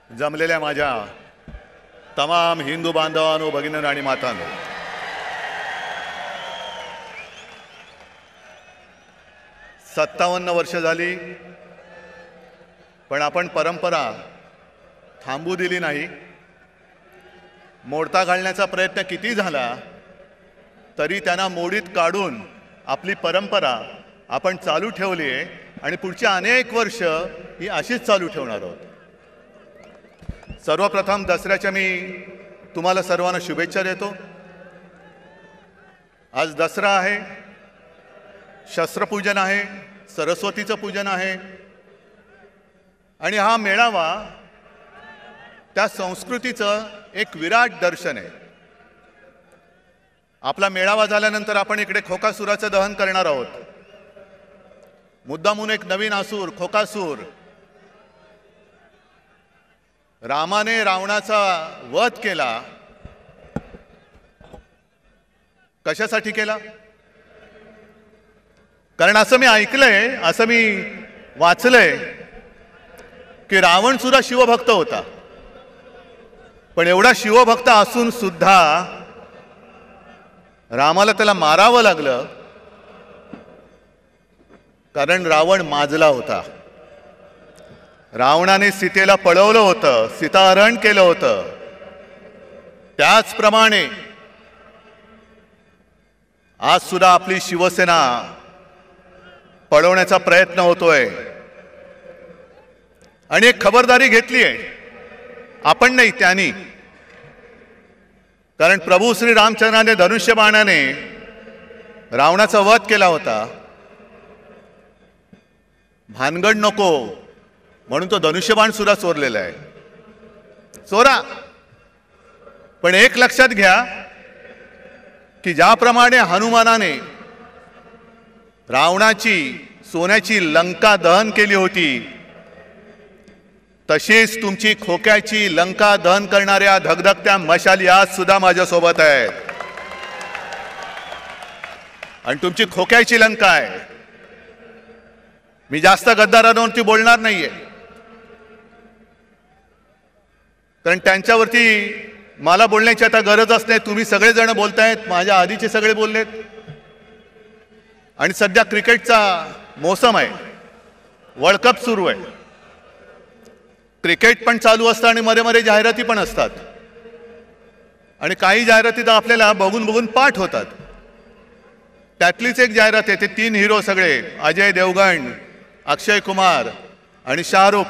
जमलेल्या माझ्या तमाम हिंदू बांधवांनो, भगिनींनो आणि मातांनो, सत्तावन्न वर्ष झाली, पण आपण परंपरा थांबू दिली नाही. मोडता घालण्याचा प्रयत्न किती झाला तरी त्यांना मोडीत काढून आपली परंपरा आपण चालू ठेवली आहे आणि पुढची अनेक वर्ष ही अशीच चालू ठेवणार आहोत. सर्वप्रथम दसऱ्याच्या मी तुम्हाला सर्वांना शुभेच्छा देतो. आज दसरा आहे, शस्त्रपूजन आहे, सरस्वतीचं पूजन आहे आणि हा मेळावा त्या संस्कृतीचं एक विराट दर्शन आहे. आपला मेळावा झाल्यानंतर आपण इकडे खोकासुराचं दहन करणार आहोत. मुद्दामून एक नवीन असुर खोकासूर, रामाने रावणाचा वध केला. कशासाठी केला? कारण असं मी ऐकलंय, असं मी वाचलंय की रावण सुद्धा शिवभक्त होता. पण एवढा शिवभक्त असून सुद्धा रामाला त्याला मारावं लागलं कारण रावण माजला होता. रावणाने सीतेला पळवलं होतं, सीताहरण केलं होतं. त्याचप्रमाणे आज सुद्धा आपली शिवसेना पळवण्याचा प्रयत्न होतोय आणि एक खबरदारी घेतली आहे. आपण नाही, त्यांनी. कारण प्रभू श्री रामचंद्राने धनुष्यबाणाने रावणाचा वध केला होता. भानगड नको म्हणून तो धनुष्यबाण सुद्धा चोरलेला आहे. चोरा, पण एक लक्षात घ्या की ज्याप्रमाणे हनुमानाने रावणाची सोन्याची लंका दहन केली होती, तशीच तुमची खोक्याची लंका दहन करणाऱ्या धगधगत्या मशाली आज सुद्धा माझ्यासोबत आहेत. आणि तुमची खोक्याची लंका आहे. मी जास्त गद्दारांवरती बोलणार नाहीये, कारण त्यांच्यावरती मला बोलण्याची आता गरजच नाही. तुम्ही सगळेजण बोलतायत, माझ्या आधीचे सगळे बोललेत. आणि सध्या क्रिकेटचा मोसम आहे, वर्ल्ड कप सुरू आहे. क्रिकेट पण चालू असतं आणि मध्ये मध्ये जाहिराती पण असतात. आणि काही जाहिराती तर आपल्याला बघून बघून पाठ होतात. त्यातलीच एक जाहिरात आहे, ते 3 हिरो सगळे, अजय देवगण, अक्षय कुमार आणि शाहरुख,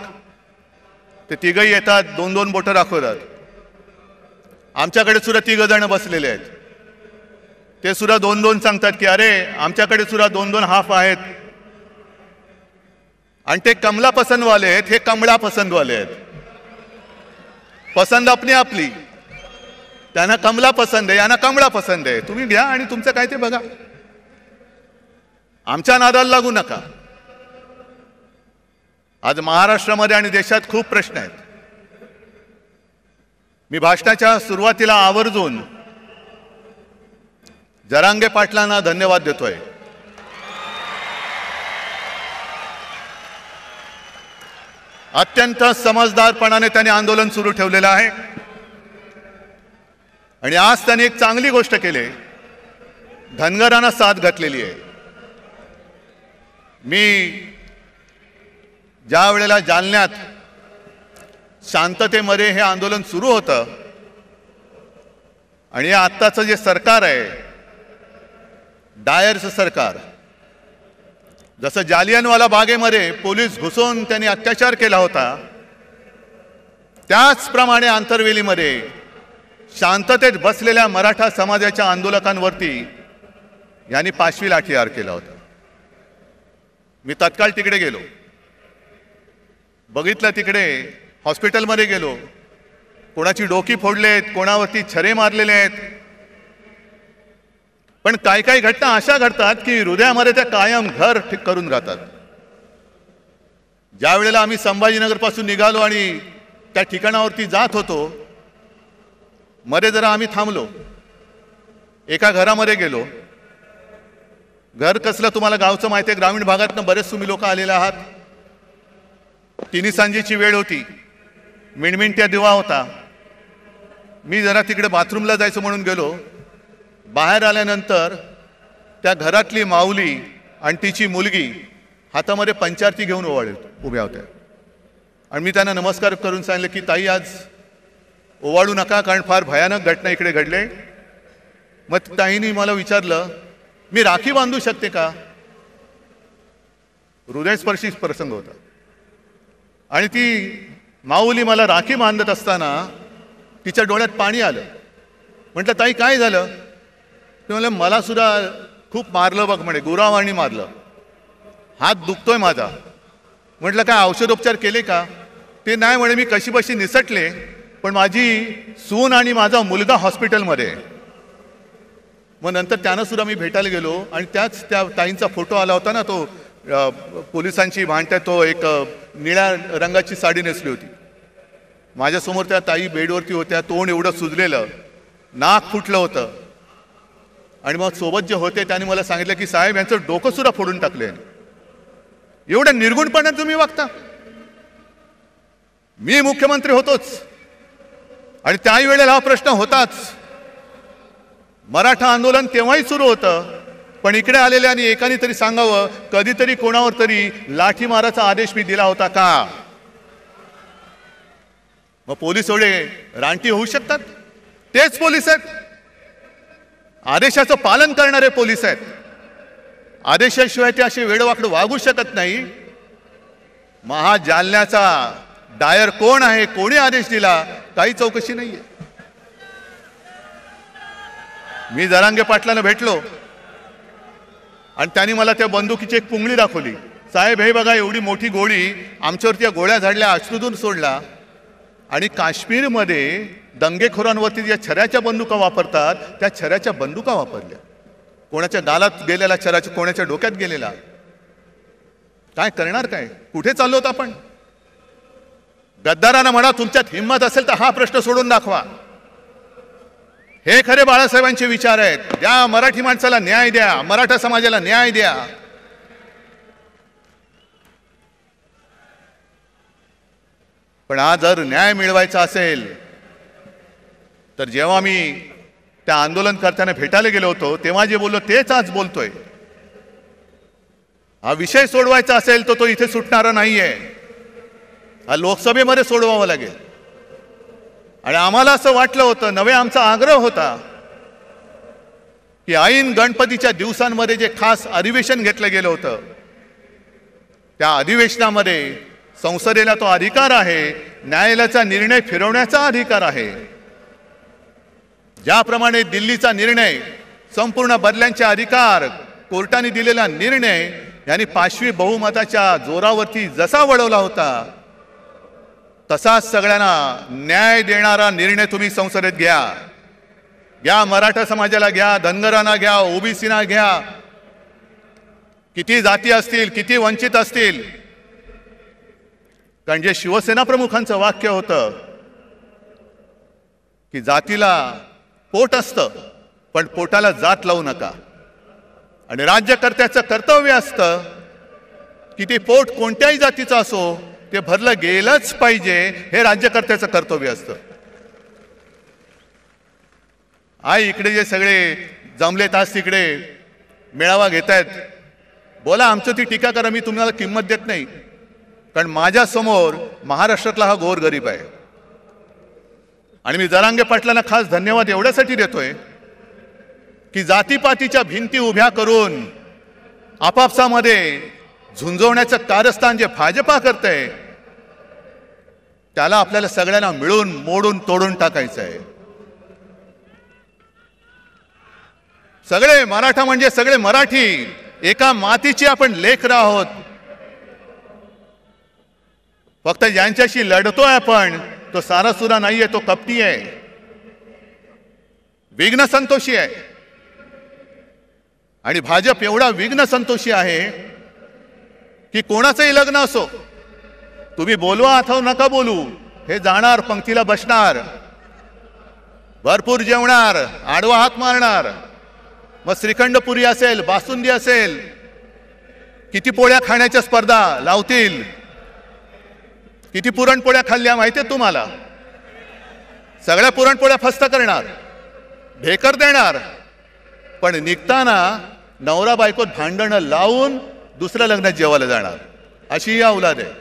ते तिघही येतात, 2-2 बोटं दाखवतात. आमच्याकडे सुद्धा 3 जण बसलेले आहेत. ते सुद्धा 2-2 सांगतात की अरे आमच्याकडे सुद्धा 2-2 हाफ आहेत. आणि ते कमला पसंतवाले आहेत, हे कमळा पसंतवाले आहेत. पसंत आपली आपली. त्यांना कमला पसंत आहे, यांना कमळा पसंत आहे. तुम्ही घ्या आणि तुमचं काय ते बघा. आमच्या नादाला लागू नका. आज महाराष्ट्रामध्ये आणि देशात खूप प्रश्न आहेत. मी भाषणाच्या सुरुवातीला आवर्जून जरांगे पाटलांना धन्यवाद देतोय. अत्यंत समजदारपणाने त्यांनी आंदोलन सुरू ठेवलेलं आहे आणि आज त्यांनी एक चांगली गोष्ट केली, धनगरांना साथ घातलेली आहे. मी ज्या वेळेला जालन्यात शांततेमध्ये हे आंदोलन सुरू होतं आणि आत्ताचं जे सरकार आहे, डायरचं सरकार, जसं जालियनवाला बागेमध्ये पोलीस घुसून त्यांनी अत्याचार केला होता, त्याचप्रमाणे आंतरवेलीमध्ये शांततेत बसलेल्या मराठा समाजाच्या आंदोलकांवरती यांनी 5वी लाठीहार केला होता. मी तत्काळ तिकडे गेलो, बघितलं. तिकडे हॉस्पिटलमध्ये गेलो. कोणाची डोकी फोडलेत, कोणावरती छरे मारलेले आहेत. पण काही काही घटना अशा घडतात की हृदयामध्ये त्या कायम घर करून राहतात. ज्या वेळेला आम्ही संभाजीनगरपासून निघालो आणि त्या ठिकाणावरती जात होतो, मध्ये जरा आम्ही थांबलो. एका घरामध्ये गेलो. घर कसलं तुम्हाला गावचं माहिती आहे, ग्रामीण भागातनं बरेच तुम्ही लोक आलेले आहात. तिन्ही सांजेची वेळ होती. मिणमिणत्या दिवा होता. मी जरा तिकडे बाथरूमला जायचं म्हणून गेलो. बाहेर आल्यानंतर त्या घरातली माऊली आणि तिची मुलगी हातामध्ये पंचारती घेऊन उभ्या होत्या. आणि मी त्यांना नमस्कार करून सांगितलं की ताई, आज ओवाळू नका, कारण फार भयानक घटना इकडे घडले. मग ताईंनी मला विचारलं, मी राखी बांधू शकते का? हृदयस्पर्शी प्रसंग होता. आणि ती माऊली मला राखी बांधत असताना तिच्या डोळ्यात पाणी आलं. म्हटलं, ताई काय झालं? ते म्हणलं, मला सुद्धा खूप मारलं बघ म्हणे, गुरावानी मारलं, हात दुखतोय माझा. म्हटलं, काय औषधोपचार केले का? ते नाही म्हणे, मी कशीबशी निसटले, पण माझी सून आणि माझा मुलगा हॉस्पिटलमध्ये. मग नंतर त्यानं सुद्धा मी भेटायला गेलो आणि त्या ताईंचा फोटो आला होता ना, तो पोलिसांची भांडत्या, तो एक निळ्या रंगाची साडी नेसली होती. माझ्यासमोर त्या ताई बेडवरती होत्या, तोंड एवढं सुजलेलं, नाक फुटलं होतं. आणि मग सोबत जे होते त्यांनी मला सांगितलं की साहेब, यांचं डोकं सुद्धा फोडून टाकले. एवढ्या निर्गुणपणात तुम्ही वागता? मी मुख्यमंत्री होतोच आणि त्याही वेळेला हा प्रश्न होताच. मराठा आंदोलन तेव्हाही सुरू होतं, पण इकडे आलेल्या आणि एकाने तरी सांगावं, कधीतरी कोणावर तरी लाठीमाराचा आदेश मी दिला होता का? मग पोलीस एवढे रानटी होऊ शकतात? तेच पोलीस आहेत, आदेशाचं पालन करणारे पोलीस आहेत. आदेशाशिवाय ते असे वेडवाकडं वागू शकत नाही. महाजालन्याचा डायर कोण आहे, कोणी आदेश दिला, काही चौकशी नाहीये. मी जरांगे पाटलांना भेटलो आणि त्यांनी मला त्या बंदुकीची एक पुंगळी दाखवली. साहेब, हे बघा, एवढी मोठी गोळी, आमच्यावरती या गोळ्या झाडल्या, अश्रूतून सोडला. आणि काश्मीरमध्ये दंगेखोरांवरती ज्या छऱ्याच्या बंदुका वापरतात, त्या छऱ्याच्या बंदुका वापरल्या. कोणाच्या गालात गेलेला छऱ्याच्या, कोणाच्या डोक्यात गेलेला. काय करणार? काय कुठे चाललो होतो आपण? गद्दारांना म्हणा, तुमच्यात हिंमत असेल तर हा प्रश्न सोडून दाखवा. हे खरे बाळासाहेबांचे विचार आहेत. द्या मराठी माणसाला न्याय द्या, मराठा समाजाला न्याय द्या. पण आज जर न्याय मिळवायचा असेल तर जेव्हा मी त्या आंदोलनकर्त्यांना भेटायला गेलो होतो तेव्हा जे बोललो तेच आज बोलतोय. हा विषय सोडवायचा असेल तर तो इथे सुटणारा नाहीये, हा लोकसभेमध्ये सोडवावा लागेल. आणि आम्हाला असं वाटलं होतं, नवे आमचा आग्रह होता की ऐन गणपतीच्या दिवसांमध्ये जे खास अधिवेशन घेतलं गेलं होतं, त्या अधिवेशनामध्ये संसदेला तो अधिकार आहे, न्यायालयाचा निर्णय फिरवण्याचा अधिकार आहे. ज्याप्रमाणे दिल्लीचा निर्णय, संपूर्ण बदल्यांचे अधिकार, कोर्टाने दिलेला निर्णय यांनी 5वी बहुमताच्या जोरावरती जसा वळवला होता, तसाच सगळ्यांना न्याय देणारा निर्णय तुम्ही संसदेत घ्या. घ्या, मराठा समाजाला घ्या, धनगरांना घ्या, ओबीसीना घ्या, किती जाती असतील, किती वंचित असतील. कारण जे शिवसेना प्रमुखांचं वाक्य होतं की जातीला पोट असतं पण पोटाला जात लावू नका. आणि राज्यकर्त्याचं कर्तव्य असतं की ते पोट कोणत्याही जातीचं असो ते भरलं गेलंच पाहिजे, हे राज्यकर्त्याचं कर्तव्य असतं. आई इकडे जे सगळे जमलेत आज तिकडे मेळावा घेत आहेत, बोला, आमचं ती टीका करा, मी तुम्हाला किंमत देत नाही. कारण माझ्या समोर महाराष्ट्रातला हा गोरगरीब आहे. आणि मी जरांगे पाटलांना खास धन्यवाद एवढ्यासाठी देतोय की जातीपातीच्या भिंती उभ्या करून आपापसामध्ये झुंजवण्याचं कारस्थान जे भाजपा करते, त्याला आपल्याला सगळ्यांना मिळून मोडून तोडून टाकायचं आहे. सगळे मराठा म्हणजे सगळे मराठी, एका मातीची आपण लेकर आहोत. फक्त ज्यांच्याशी लढतोय आपण, तो सारासुरा नाहीये, तो कपटी आहे, विघ्न संतोषी आहे. आणि भाजप एवढा विघ्न संतोषी आहे की कोणाचंही लग्न असो, तुम्ही बोलवा अथवा नका बोलू, हे जाणार, पंक्तीला बसणार, भरपूर जेवणार, आडवा हात मारणार. मग श्रीखंडपुरी असेल, बासुंदी असेल, किती पोळ्या खाण्याच्या स्पर्धा लावतील. किती पुरणपोळ्या खाल्ल्या माहिती आहे तुम्हाला? सगळ्या पुरणपोळ्या फस्त करणार, ढेकर देणार, पण निघताना नवरा बायकोत भांडणं लावून दुसऱ्या लग्नात जेवायला जाणार. अशी ही औलाद आहे,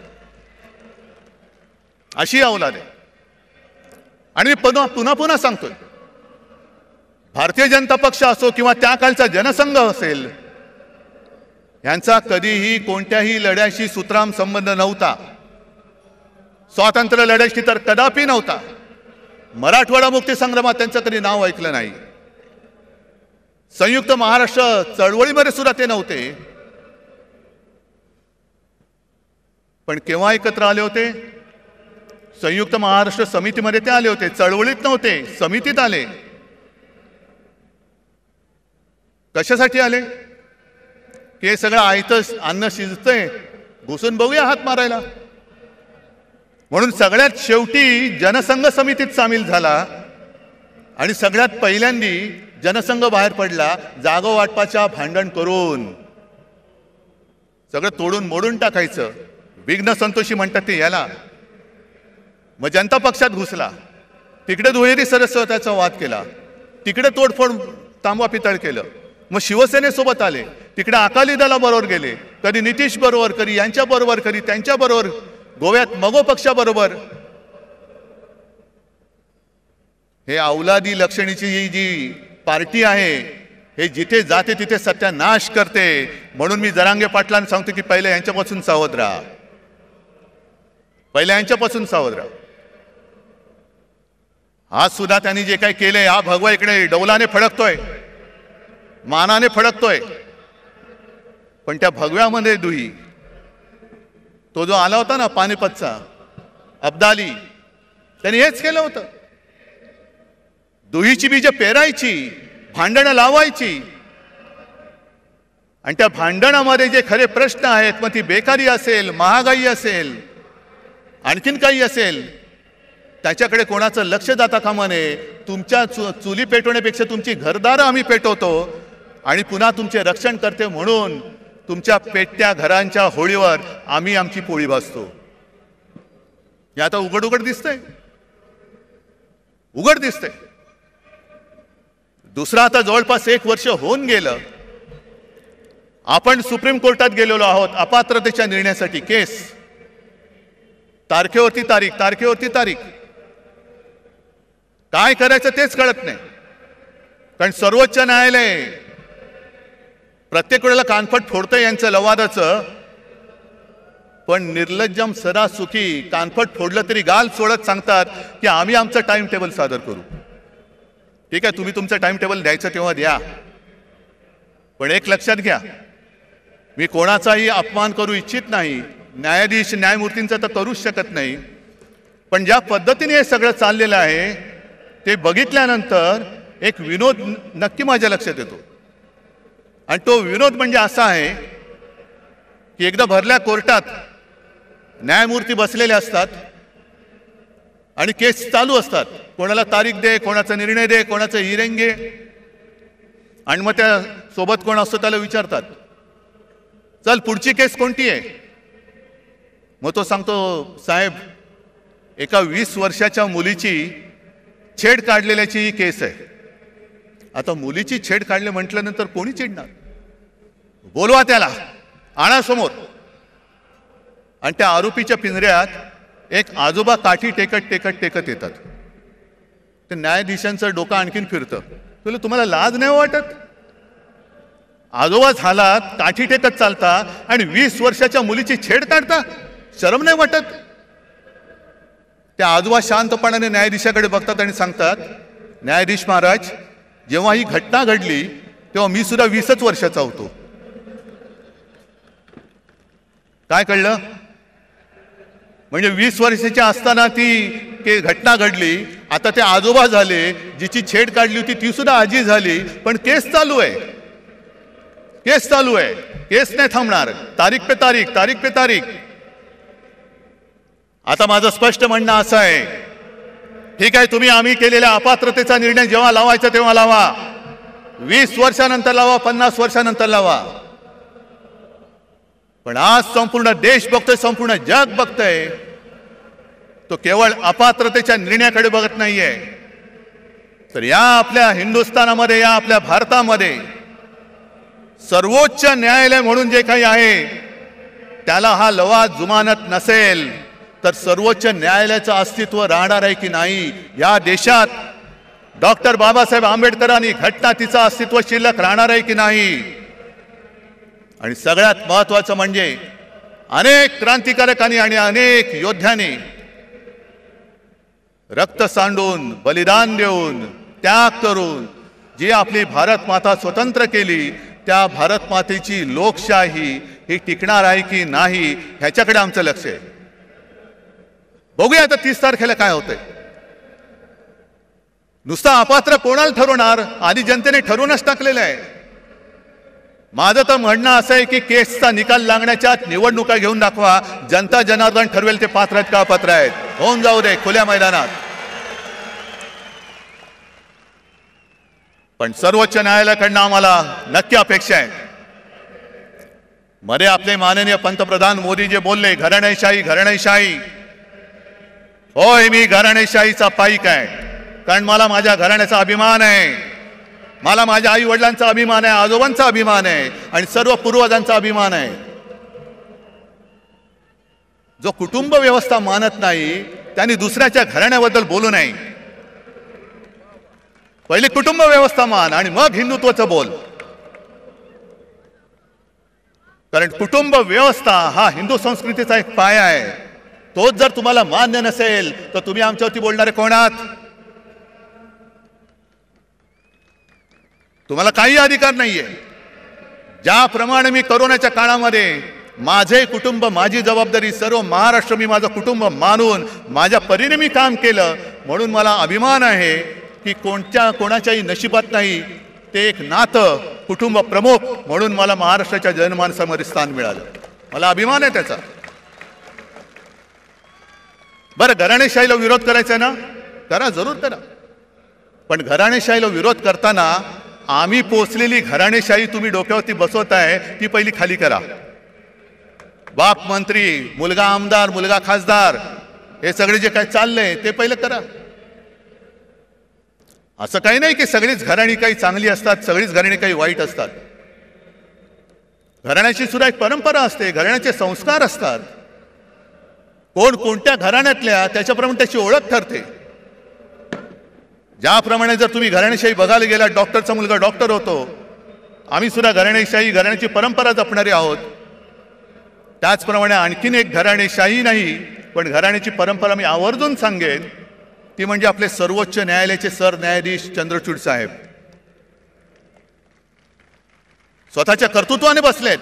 अशी औलाद आहे. आणि मी पुन्हा पुन्हा सांगतोय, भारतीय जनता पक्ष असो किंवा त्या कालचा जनसंघ असेल, यांचा कधीही कोणत्याही लढ्याशी सुतराम संबंध नव्हता. स्वातंत्र्य लढ्याशी तर कदापि नव्हता. मराठवाडा मुक्ती संग्रामात त्यांचं कधी नाव ऐकलं नाही. संयुक्त महाराष्ट्र चळवळीमध्ये सुद्धा ते नव्हते. पण केव्हा एकत्र आले होते? संयुक्त महाराष्ट्र समितीमध्ये ते आले होते. चळवळीत नव्हते, समितीत आले. कशासाठी आले? की हे सगळं आयतं अन्न शिजतंय, घुसून बघूया हात मारायला. म्हणून सगळ्यात शेवटी जनसंघ समितीत सामील झाला आणि सगळ्यात पहिल्यांदी जनसंघ बाहेर पडला जागो वाटपाच्या भांडण करून. सगळं तोडून मोडून टाकायचं. विघ्न संतोषी म्हणतात ते याला. मग जनता पक्षात घुसला, तिकडे दुहेरी सदस्यत्वाचा वाद केला, तिकडे तोडफोड तांबवा पितळ केलं. मग शिवसेनेसोबत आले, तिकडे अकाली दलाबरोबर गेले, कधी नितीश बरोबर, कधी यांच्या बरोबर, कधी त्यांच्या बरोबर, गोव्यात मगो पक्षाबरोबर. हे औलादी लक्षणीची जी पार्टी आहे, हे जिथे जाते तिथे सत्यानाश करते. म्हणून मी जरांगे पाटलांना सांगतो की पहिले यांच्यापासून सावध राहा, पहिले यांच्यापासून सावध राहा. आज सुद्धा त्यांनी जे काही केलंय, हा भगवा इकडे डौलाने फडकतोय, मानाने फडकतोय, पण त्या भगव्यामध्ये दुही तो जो आला होता ना पानिपतचा अब्दाली, त्यांनी हेच केलं होतं. दुहीची बीज पेरायची, भांडणं लावायची, आणि त्या भांडणामध्ये जे खरे प्रश्न आहेत, मग ती बेकारी असेल, महागाई असेल, आणखीन काही असेल, त्याच्याकडे कोणाचं लक्ष जाता कामा नये. तुमच्या चुली पेटवण्यापेक्षा तुमची घरदारं आम्ही पेटवतो आणि पुन्हा तुमचे रक्षण करते म्हणून तुमच्या पेटत्या घरांच्या होळीवर आम्ही आमची पोळी भाजतो. हे आता उघड उघड दिसतंय, उघड दिसतंय. दुसरा आता जवळपास 1 वर्ष होऊन गेलं. आपण सुप्रीम कोर्टात गेलेलो आहोत अपात्रतेच्या निर्णयासाठी. केस तारखेवरती तारीख, तारखेवरती तारीख. काय करायचं तेच कळत नाही. कारण सर्वोच्च न्यायालय प्रत्येक वेळेला कानफट फोडतंय यांचं लवादाचं, पण निर्लज्जम सरासुखी कानफट फोडलं तरी गाल सोडत सांगतात की आम्ही आमचं टाइम टेबल सादर करू. ठीक आहे, तुम्ही तुमचं टाइम टेबल द्यायचं तेव्हा द्या, पण एक लक्षात घ्या, मी कोणाचाही अपमान करू इच्छित नाही. न्यायाधीश न्यायमूर्तींचा तर करूच शकत नाही. पण ज्या पद्धतीने हे सगळं चाललेलं आहे ते बघितल्यानंतर एक विनोद नक्की माझ्या लक्षात येतो. आणि तो विनोद म्हणजे असा आहे की एकदा भरल्या कोर्टात न्यायमूर्ती बसलेले असतात आणि केस चालू असतात. कोणाला तारीख दे, कोणाचा निर्णय दे, कोणाचं हिअरिंग घे. आणि मग त्या सोबत कोण असतो त्याला विचारतात, चल पुढची केस कोणती आहे? मग तो सांगतो, साहेब एका 20 वर्षाच्या मुलीची छेड काढलेल्याची ही केस आहे. आता मुलीची छेड काढले म्हटल्यानंतर कोणी चिडणार? बोलवा त्याला, आणा समोर. आणि त्या आरोपीच्या पिंजऱ्यात एक आजोबा काठी टेकत टेकत टेकत येतात. ते न्यायाधीशांचं डोकं आणखीन फिरतं. तुम्हाला लाज नाही वाटत? आजोबा झालात, काठी टेकत चालता आणि 20 वर्षाच्या मुलीची छेड काढता, शरम नाही वाटत? त्या आजोबा शांतपणाने न्यायाधीशाकडे बघतात आणि सांगतात, न्यायाधीश महाराज, जेव्हा ही घटना घडली तेव्हा मी सुद्धा 20च वर्षाचा होतो. काय कळलं? म्हणजे 20 वर्षाच्या असताना ती घटना घडली. आता ते आजोबा झाले, जिची छेड काढली होती ती सुद्धा आजी झाली, पण केस चालू आहे, केस चालू आहे. केस नाही थांबणार, तारीख पे तारीख, तारीख पे तारीख. आता माझं स्पष्ट म्हणणं असं आहे, ठीक आहे, तुम्ही आम्ही केलेल्या अपात्रतेचा निर्णय जेव्हा लावायचा तेव्हा लावा, 20 वर्षानंतर लावा, 50 वर्षानंतर लावा. पण आज संपूर्ण देश बघतोय, संपूर्ण जग बघतोय तो केवळ अपात्रतेच्या निर्णयाकडे बघत नाहीये, तर या आपल्या हिंदुस्थानामध्ये, या आपल्या भारतामध्ये सर्वोच्च न्यायालय म्हणून जे काही आहे त्याला हा लवाद जुमानत नसेल तर सर्वोच्च न्यायालयाचं अस्तित्व राहणार आहे की नाही? या देशात डॉक्टर बाबासाहेब आंबेडकरांनी घटना तिचं अस्तित्व शिल्लक राहणार आहे की नाही? आणि सगळ्यात महत्वाचं म्हणजे अनेक क्रांतिकारकांनी आणि अनेक योद्ध्यांनी रक्त सांडून, बलिदान देऊन, त्याग करून जी आपली भारत माता स्वतंत्र केली, त्या भारत मातेची लोकशाही ही टिकणार आहे की नाही ह्याच्याकडे आमचं लक्ष आहे. बघूया आता 30 तारखेला काय होतंय. नुसता अपात्र कोणाला ठरवणार? आधी जनतेने ठरवूनच टाकलेलं आहे. माझं तर म्हणणं असं आहे की केसचा निकाल लागण्याच्या निवडणुका घेऊन दाखवा. जनता जनार्दन ठरवेल ते पात्र आहेत का अपात्र आहेत. होऊन जाऊ दे खुल्या मैदानात. पण सर्वोच्च न्यायालयाकडनं आम्हाला नक्की अपेक्षा आहे. मध्ये आपले माननीय पंतप्रधान मोदी जे बोलले घराणेशाही घराणेशाही, होय मी घराणेशाहीचा पाईक आहे, कारण मला माझ्या घराण्याचा अभिमान आहे, मला माझ्या आई वडिलांचा अभिमान आहे, आजोबांचा अभिमान आहे आणि सर्व पूर्वजांचा अभिमान आहे. जो कुटुंब व्यवस्था मानत नाही त्यांनी दुसऱ्याच्या घराण्याबद्दल बोलू नये. पहिले कुटुंब व्यवस्था मान आणि मग हिंदुत्वाचं बोल. कारण कुटुंब व्यवस्था हा हिंदू संस्कृतीचा एक पाया आहे. तोच जर तुम्हाला मान्य नसेल तर तुम्ही आमच्यावरती बोलणारे कोण आहात? तुम्हाला काही अधिकार नाहीये. ज्याप्रमाणे मी कोरोनाच्या काळामध्ये माझे कुटुंब, माझी जबाबदारी, सर्व महाराष्ट्र मी माझं कुटुंब मानून माझ्या परीने मी काम केलं, म्हणून मला अभिमान आहे की कोणाच्याही नशिबात नाही ते एक नातं कुटुंब प्रमुख म्हणून मला महाराष्ट्राच्या जनमानसामध्ये स्थान मिळालं. मला अभिमान आहे त्याचा. बरं, घराणेशाहीला विरोध करायचा ना, करा, जरूर करा. पण घराणेशाहीला विरोध करताना आम्ही पोचलेली घराणेशाही तुम्ही डोक्यावरती बसवताय ती पहिली खाली करा. बाप मंत्री, मुलगा आमदार, मुलगा खासदार, हे सगळे जे काय चाललंय ते पहिलं करा. असं काही नाही की सगळीच घराणी काही चांगली असतात, सगळीच घराणी काही वाईट असतात. घराण्याची सुद्धा एक परंपरा असते, घराण्याचे संस्कार असतात. कोण कोणत्या घराण्यातल्या त्याच्याप्रमाणे त्याची ओळख ठरते. ज्याप्रमाणे जर तुम्ही घराणेशाही बघायला गेला, डॉक्टरचा मुलगा डॉक्टर होतो, आम्ही सुद्धा घराणेशाही, घराण्याची परंपरा जपणारे आहोत. त्याचप्रमाणे आणखीन एक घराणेशाही नाही पण घराण्याची परंपरा मी आवर्जून सांगेन, ती म्हणजे आपले सर्वोच्च न्यायालयाचे सरन्यायाधीश चंद्रचूड साहेब. स्वतःच्या कर्तृत्वाने बसलेत,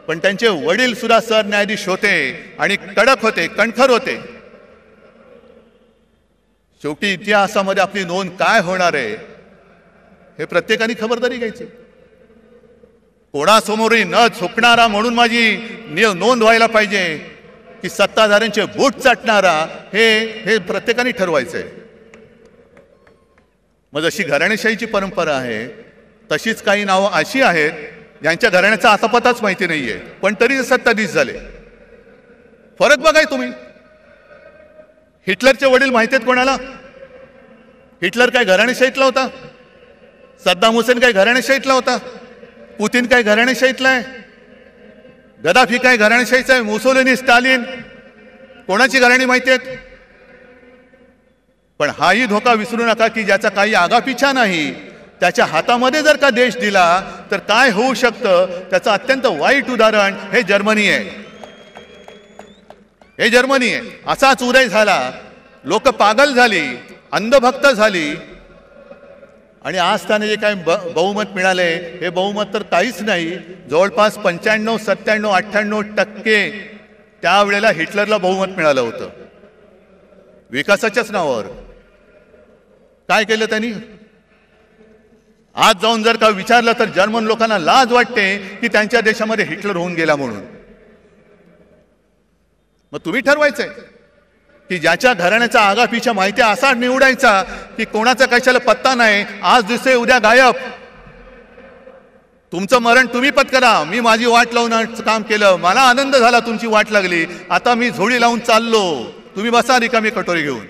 पण त्यांचे वडील सुद्धा सरन्यायाधीश होते आणि कडक होते, कणखर होते. शेवटी इतिहासामध्ये आपली नोंद काय होणार आहे हे प्रत्येकाने खबरदारी घ्यायची. कोणासमोरही न झुकणारा म्हणून माझी नोंद व्हायला पाहिजे की सत्ताधाऱ्यांचे बूट चाटणारा, हे प्रत्येकाने ठरवायचंय. मग जशी घराणेशाहीची परंपरा आहे तशीच काही नावं अशी आहेत ज्यांच्या घराण्याचा आता पताच माहिती नाहीये पण तरी सत्ताधीश झाले. फरक बघाय तुम्ही. हिटलरचे वडील माहिती आहेत कोणाला? हिटलर काय घराणेशाहीतला होता? सद्दाम हुसेन काय घराणेशाहीतला होता? पुतीन काय घराणेशाहीतला आहे? गदाफी काय घराणेशाहीचा आहे? मुसोलिनी, स्टालिन, कोणाची घराणी माहिती आहेत? पण हाही धोका विसरू नका की ज्याचा काही आगापिछा नाही, त्याच्या हातामध्ये जर का देश दिला तर काय होऊ शकतं त्याचं अत्यंत वाईट उदाहरण हे जर्मनी आहे. हे जर्मनी आहे. असाच उदय झाला, लोक पागल झाली, अंधभक्त झाली आणि आज त्याने जे काही बहुमत मिळाले हे बहुमत तर काहीच नाही. जवळपास 95, 97, 98% त्यावेळेला हिटलरला बहुमत मिळालं होतं विकासाच्याच नावावर. काय केलं त्यांनी? आज जाऊन जर का विचारलं तर जर्मन लोकांना लाज वाटते की त्यांच्या देशामध्ये हिटलर होऊन गेला म्हणून. मग तुम्ही ठरवायचंय की ज्याच्या घराण्याचा आगापिछा माहिती असा निवडायचा की कोणाचा कशाला पत्ता नाही, आज दिसे उद्या गायब. तुमचं मरण तुम्ही पत्करा. मी माझी वाट लावून काम केलं, मला आनंद झाला तुमची वाट लागली, आता मी झोळी लावून चाललो. तुम्ही बसा रिकामी कटोरी घेऊन.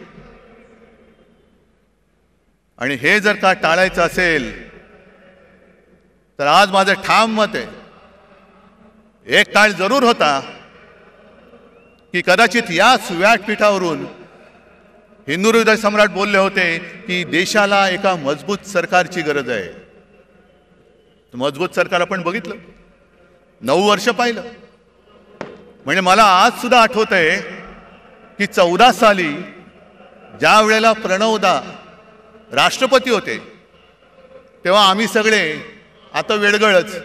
आणि हे जर का टाळायचं असेल तर आज माझं ठाम मत आहे, एक काळ जरूर होता की कदाचित याच व्यासपीठावरून हिंदू हृदय सम्राट बोलले होते की देशाला एका मजबूत सरकारची गरज आहे. मजबूत सरकार आपण बघितलं, 9 वर्ष पाहिलं. म्हणजे मला आज सुद्धा आठवत आहे की 14 साली ज्या वेळेला प्रणवदा राष्ट्रपती होते तेव्हा आम्ही सगळे आता वेडगळच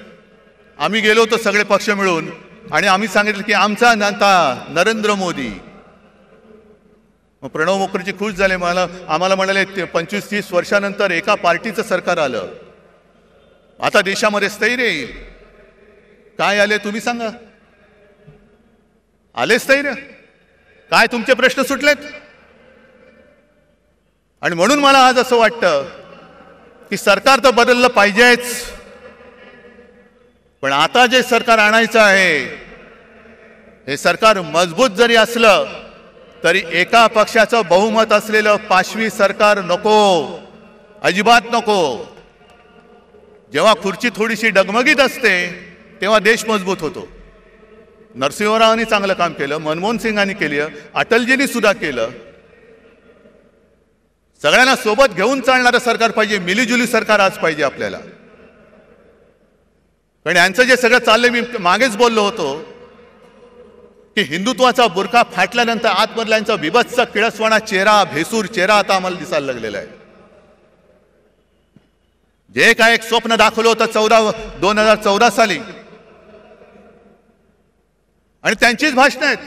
आम्ही गेलो होतो सगळे पक्ष मिळून आणि आम्ही सांगितलं की आमचा नेता नरेंद्र मोदी. मग प्रणव मुखर्जी खुश झाले, आम्हाला म्हणाले 25-30 वर्षानंतर एका पार्टीचं सरकार आलं, आता देशामध्ये स्थैर्य येईल. काय आले तुम्ही सांगा? आले स्थैर्य? काय तुमचे प्रश्न सुटलेत? आणि म्हणून मला आज असं वाटतं की सरकार तर बदललं पाहिजेच, पण आता जे सरकार आणायचं आहे हे सरकार मजबूत जरी असलं तरी एका पक्षाचं बहुमत असलेलं पाशवी सरकार नको, अजिबात नको. जेव्हा खुर्ची थोडीशी डगमगीत असते तेव्हा देश मजबूत होतो. नरसिंहरावांनी चांगलं काम केलं, मनमोहन सिंगांनी केलं, अटलजींनी सुद्धा केलं. सगळ्यांना सोबत घेऊन चालणारं सरकार पाहिजे, मिलीजुली सरकार आज पाहिजे आपल्याला. कारण यांचं जे सगळं चाललंय, मी मागेच बोललो होतो की हिंदुत्वाचा बुरखा फाटल्यानंतर आतमधल्यांचा बिभत्स किळसवाणा चेहरा, भेसूर चेहरा आता आम्हाला दिसायला लागलेला आहे. जे काय एक स्वप्न दाखवलं होतं 2014 साली, आणि त्यांचीच भाषणं आहेत.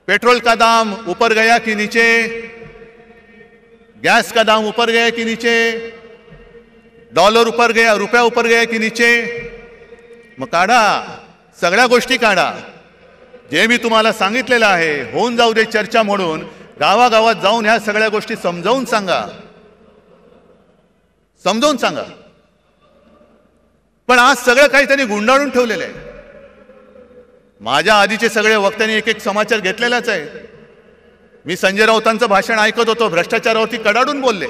पेट्रोल का दाम ऊपर गया की नीचे, गैस का दाम ऊपर गया कि नीचे, डॉलर ऊपर गया, रुपया ऊपर गया कि नीचे. मग काढा, सगळ्या गोष्टी काढा. जे मी तुम्हाला सांगितलेलं आहे होऊन जाऊ दे चर्चा म्हणून गावागावात जाऊन ह्या सगळ्या गोष्टी समजावून सांगा, समजावून सांगा. पण आज सगळं काही त्यांनी गुंडाळून ठेवलेलं आहे. माझ्या आधीचे सगळे वक्त्यांनी एक एक समाचार घेतलेलाच आहे. मी संजय राऊतांचं भाषण ऐकत होतो, भ्रष्टाचारावरती कडाडून बोलले.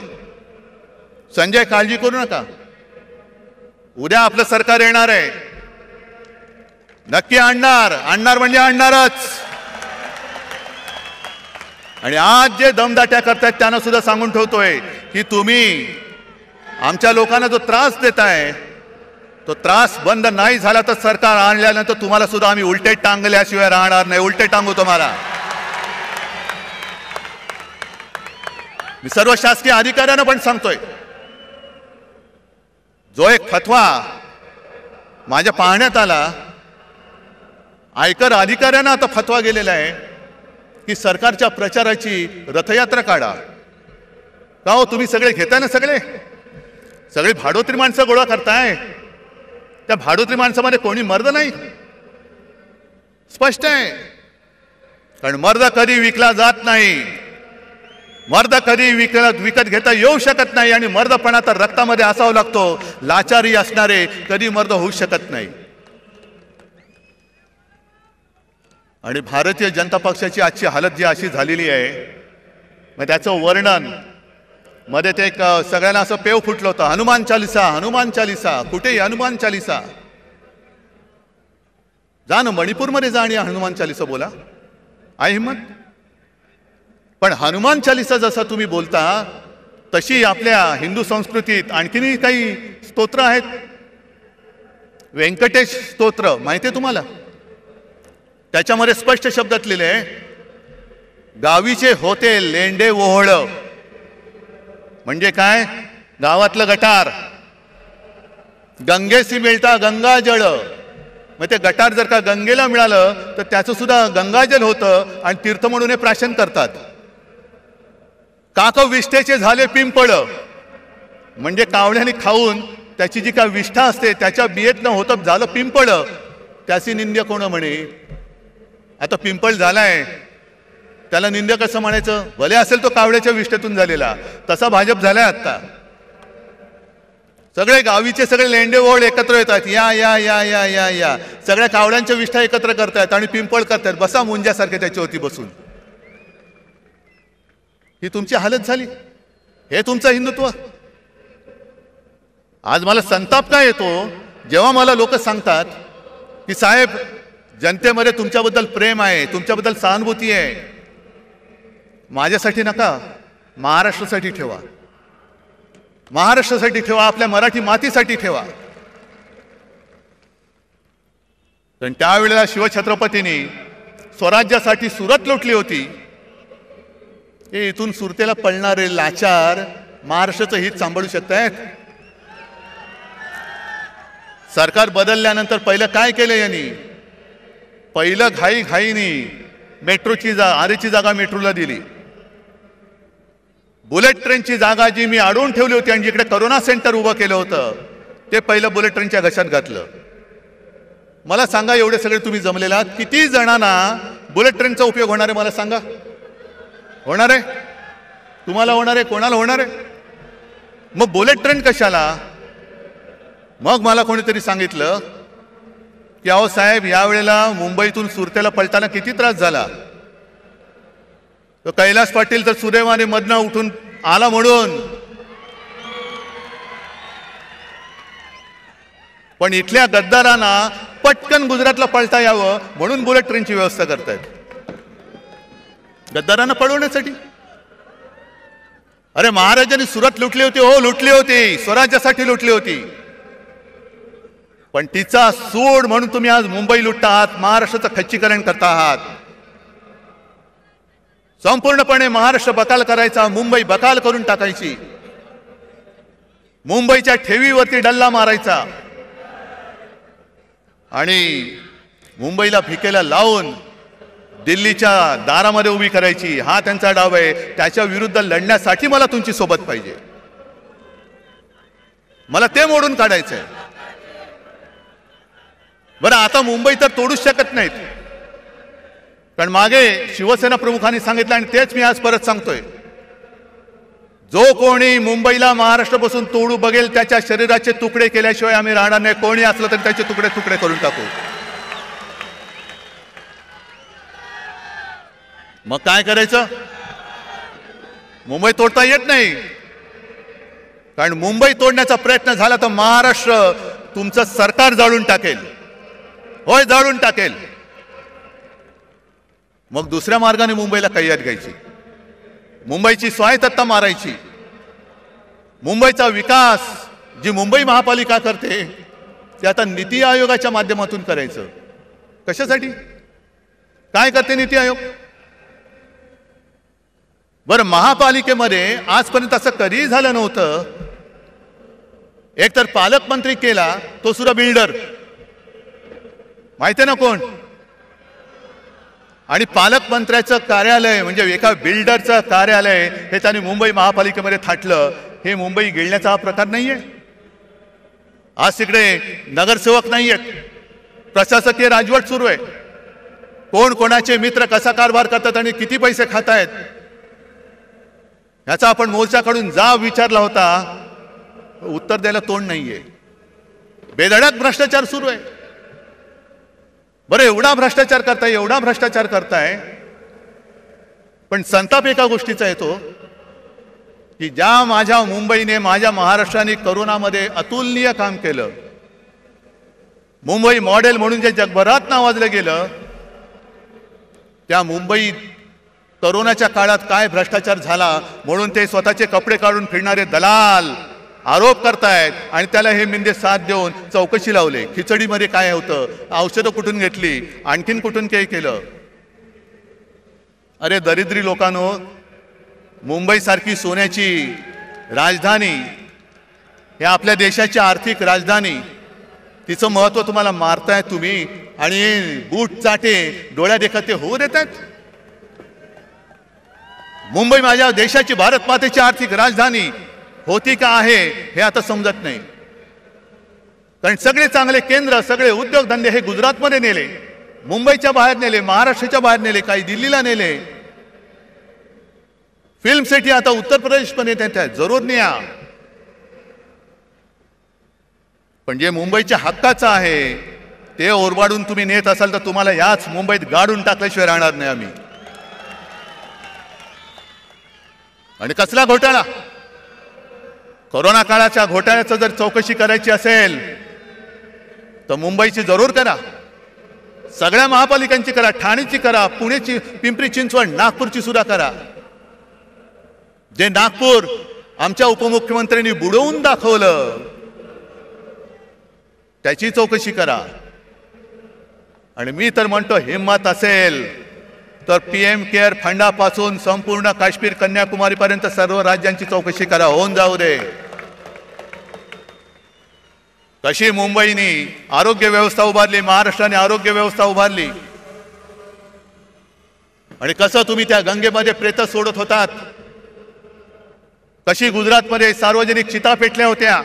संजय काळजी करू नका, उद्या आपलं सरकार येणार आहे, नक्की आणणार म्हणजे आणणारच. आणि आज जे दमदाट्या करतायत त्यांना सुद्धा सांगून ठेवतोय की तुम्ही आमच्या लोकांना जो त्रास देताय तो त्रास बंद नाही झाला तर सरकार आणल्यानंतर तुम्हाला सुद्धा आम्ही उलटे टांगल्याशिवाय राहणार नाही. उलटे टांगू तुम्हाला. मी सर्व शासकीय अधिकाऱ्यांना पण सांगतोय, जो एक फतवा माझ्या पाहण्यात आला, आयकर अधिकाऱ्यांना आता फतवा गेलेला आहे की सरकारच्या प्रचाराची रथयात्रा काढा. का हो, तुम्ही सगळे घेताय ना, सगळे भाडोत्री माणसं गोळा करताय. त्या भाडोत्री माणसामध्ये कोणी मर्द नाही, स्पष्ट आहे. कारण मर्द कधी विकला जात नाही, मर्द कधी विकत घेता येऊ शकत नाही. आणि मर्दपणा तर रक्तामध्ये असावा लागतो. लाचारी असणारे कधी मर्द होऊ शकत नाही. आणि भारतीय जनता पक्षाची आजची हालत जी अशी झालेली आहे, मग त्याचं वर्णन मध्ये ते एक सगळ्यांना असं पेव फुटलं होतं, हनुमान चालिसा. कुठेही हनुमान चालिसा. जा ना मणिपूरमध्ये जा आणि हनुमान चालिसा बोला, आहे हिम्मत. पण हनुमान चालिसा जसा तुम्ही बोलता तशी आपल्या हिंदू संस्कृतीत आणखीनही काही स्तोत्र आहेत. व्यंकटेश स्तोत्र माहिती आहे तुम्हाला? त्याच्यामध्ये स्पष्ट शब्दात लिहिले आहे, गावीचे होते लेंडे ओहळ. म्हणजे काय? गावातलं गटार, गंगेसी मिळता गंगाजळ. मग ते गटार जर का गंगेला मिळालं तर त्याचं सुद्धा गंगाजल होतं आणि तीर्थ म्हणून हे प्राशन करतात. काकव विष्ठेचे झाले पिंपळ. म्हणजे कावळ्याने खाऊन त्याची जी काय विष्ठा असते त्याच्या बियेतनं होतं झालं पिंपळ. त्याची निंद्य कोण म्हणे? आता पिंपळ झालाय त्याला निंद्य कसं म्हणायचं? भले असेल तो कावळ्याच्या विष्ठेतून झालेला. तसा भाजप झालाय आता. सगळे गावीचे सगळे लेंडे ओळ एकत्र येतात, या या या या या या सगळ्या कावळ्यांच्या विष्ठा एकत्र करतायत आणि पिंपळ करतायत. बसा मुंज्यासारखे त्याच्यावरती बसून. ही तुमची हालत झाली. हे तुमचं हिंदुत्व. आज मला संताप का येतो जेव्हा मला लोक सांगतात की साहेब जनतेमध्ये तुमच्याबद्दल प्रेम आहे, तुमच्याबद्दल सहानुभूती आहे. माझ्यासाठी नका, महाराष्ट्रासाठी ठेवा. महाराष्ट्रासाठी ठेवा, आपल्या मराठी मातीसाठी ठेवा. पण त्यावेळेला शिवछत्रपतींनी स्वराज्यासाठी सुरत लुटली होती. हे इथून सुरतेला पळणारे लाचार महाराष्ट्राचं हित सांभाळू शकतायत? सरकार बदलल्यानंतर पहिलं काय केलं यांनी? पहिलं घाईघाईनी मेट्रोची आरेची जागा मेट्रोला दिली. बुलेट ट्रेनची जागा जी मी अडवून ठेवली होती आणि जिकडे करोना सेंटर उभं केलं होतं ते पहिलं बुलेट ट्रेनच्या घशात घातलं. मला सांगा, एवढे सगळे तुम्ही जमलेला किती जणांना बुलेट ट्रेनचा उपयोग होणार आहे? मला सांगा. होणार आहे? तुम्हाला होणार आहे? कोणाला होणार आहे? मग बुलेट ट्रेन कशाला? मग मला कोणीतरी सांगितलं की अहो साहेब, यावेळेला मुंबईतून सुरतेला पळताना किती त्रास झाला. तो कैलास पाटील तर सुदैवाने मधनं उठून आला म्हणून, पण इथल्या गद्दारांना पटकन गुजरातला पळता यावं म्हणून बुलेट ट्रेनची व्यवस्था करतायत. गद्दारांना पळवण्यासाठी. अरे महाराजांनी सुरत लुटली होती, हो लुटली होती, स्वराज्यासाठी लुटली होती. पण तिचा सूड म्हणून तुम्ही आज मुंबई लुटता आहात, महाराष्ट्राचं खच्चीकरण करता आहात. संपूर्णपणे महाराष्ट्र बकाल करायचा, मुंबई बकाल करून टाकायची, मुंबईच्या ठेवीवरती डल्ला मारायचा आणि मुंबईला भिकेला लावून दिल्लीच्या दारामध्ये उभी करायची. हा त्यांचा डाव आहे. त्याच्या विरुद्ध लढण्यासाठी मला तुमची सोबत पाहिजे. मला ते मोडून काढायचंय. बरं, आता मुंबई तर तोडूच शकत नाहीत, कारण मागे शिवसेना प्रमुखांनी सांगितलं आणि तेच मी आज परत सांगतोय, जो कोणी मुंबईला महाराष्ट्रापासून तोडू बघेल त्याच्या शरीराचे तुकडे केल्याशिवाय आम्ही राहणार नाही. कोणी असलं तरी त्याचे तुकडे तुकडे करून टाकू. मग काय करायचं? मुंबई तोडता येत नाही, कारण मुंबई तोडण्याचा प्रयत्न झाला तर महाराष्ट्र तुमचं सरकार जाळून टाकेल. होय, जाळून टाकेल. मग दुसऱ्या मार्गाने मुंबईला कैयात घ्यायची, मुंबईची स्वायत्तता मारायची. मुंबईचा विकास जी मुंबई महापालिका करते ते आता नीती आयोगाच्या माध्यमातून करायचं. कशासाठी? काय करते नीती आयोग? बरं, महापालिकेमध्ये आजपर्यंत असं कधीही झालं नव्हतं. एकतर पालकमंत्री केला, तो सुद्धा बिल्डर, माहिती आहे ना कोण? आणि पालकमंत्र्याचं कार्यालय म्हणजे एका बिल्डरचं कार्यालय हे त्यांनी मुंबई महापालिकेमध्ये थाटलं. हे मुंबई गिळण्याचा हा प्रकार नाहीये. आज तिकडे नगरसेवक नाहीयेत, प्रशासकीय राजवट सुरू आहे. कोण कोणाचे मित्र कसा कारभार करतात आणि किती पैसे खातायत याचा आपण मोर्चाकडून जाब विचारला होता, उत्तर द्यायला तोंड नाहीये. बेधडक भ्रष्टाचार सुरू आहे. बरं, एवढा भ्रष्टाचार करताय, एवढा भ्रष्टाचार करताय, पण संताप एका गोष्टीचा येतो की ज्या माझ्या मुंबईने, माझ्या महाराष्ट्राने करोनामध्ये अतुलनीय काम केलं, मुंबई मॉडेल म्हणून जे जगभरात नावाजलं गेलं, त्या मुंबईत करोनाच्या काळात काय भ्रष्टाचार झाला म्हणून ते स्वतःचे कपडे काढून फिरणारे दलाल आरोप करतायत आणि त्याला हे मिंदे साथ देऊन चौकशी लावले. खिचडीमध्ये काय होतं, औषधं कुठून घेतली, आणखीन कुठून काही केलं. अरे दरिद्री लोकांनो, मुंबईसारखी सोन्याची राजधानी, हे आपल्या देशाची आर्थिक राजधानी, तिचं महत्त्व तुम्हाला मारताय तुम्ही आणि बूट चाटे डोळ्या देखत ते होऊ देतात. मुंबई माझ्या देशाची, भारत मातेची आर्थिक राजधानी होती का आहे हे आता समजत नाही. कारण सगळे चांगले केंद्र, सगळे उद्योगधंदे हे गुजरातमध्ये नेले, मुंबईच्या बाहेर नेले, महाराष्ट्राच्या बाहेर नेले, काही दिल्लीला नेले. फिल्म सिटी आता उत्तर प्रदेशमध्ये नेतात, जरूर न्या. पण जे मुंबईच्या हक्काचं आहे ते ओरबाडून तुम्ही नेत असाल तर तुम्हाला याच मुंबईत गाडून टाकल्याशिवाय राहणार नाही आम्ही. आणि कसला घोटाळा? कोरोना काळाच्या घोटाळ्याचं जर चौकशी करायची असेल तर मुंबईची जरूर करा, सगळ्या महापालिकांची करा, ठाणेची करा, पुणेची, पिंपरी चिंचवड, नागपूरची सुद्धा करा. जे नागपूर आमच्या उपमुख्यमंत्र्यांनी बुडवून दाखवलं त्याची चौकशी करा. आणि मी तर म्हणतो हिम्मत असेल तर PM केअर फंडापासून संपूर्ण काश्मीर कन्याकुमारी पर्यंत सर्व राज्यांची चौकशी करा, होऊन जाऊ दे. कशी मुंबईने आरोग्य व्यवस्था उभारली, महाराष्ट्राने आरोग्य व्यवस्था उभारली, आणि कसं तुम्ही त्या गंगेमध्ये प्रेत सोडत होतात, कशी गुजरातमध्ये सार्वजनिक चिता पेटल्या होत्या,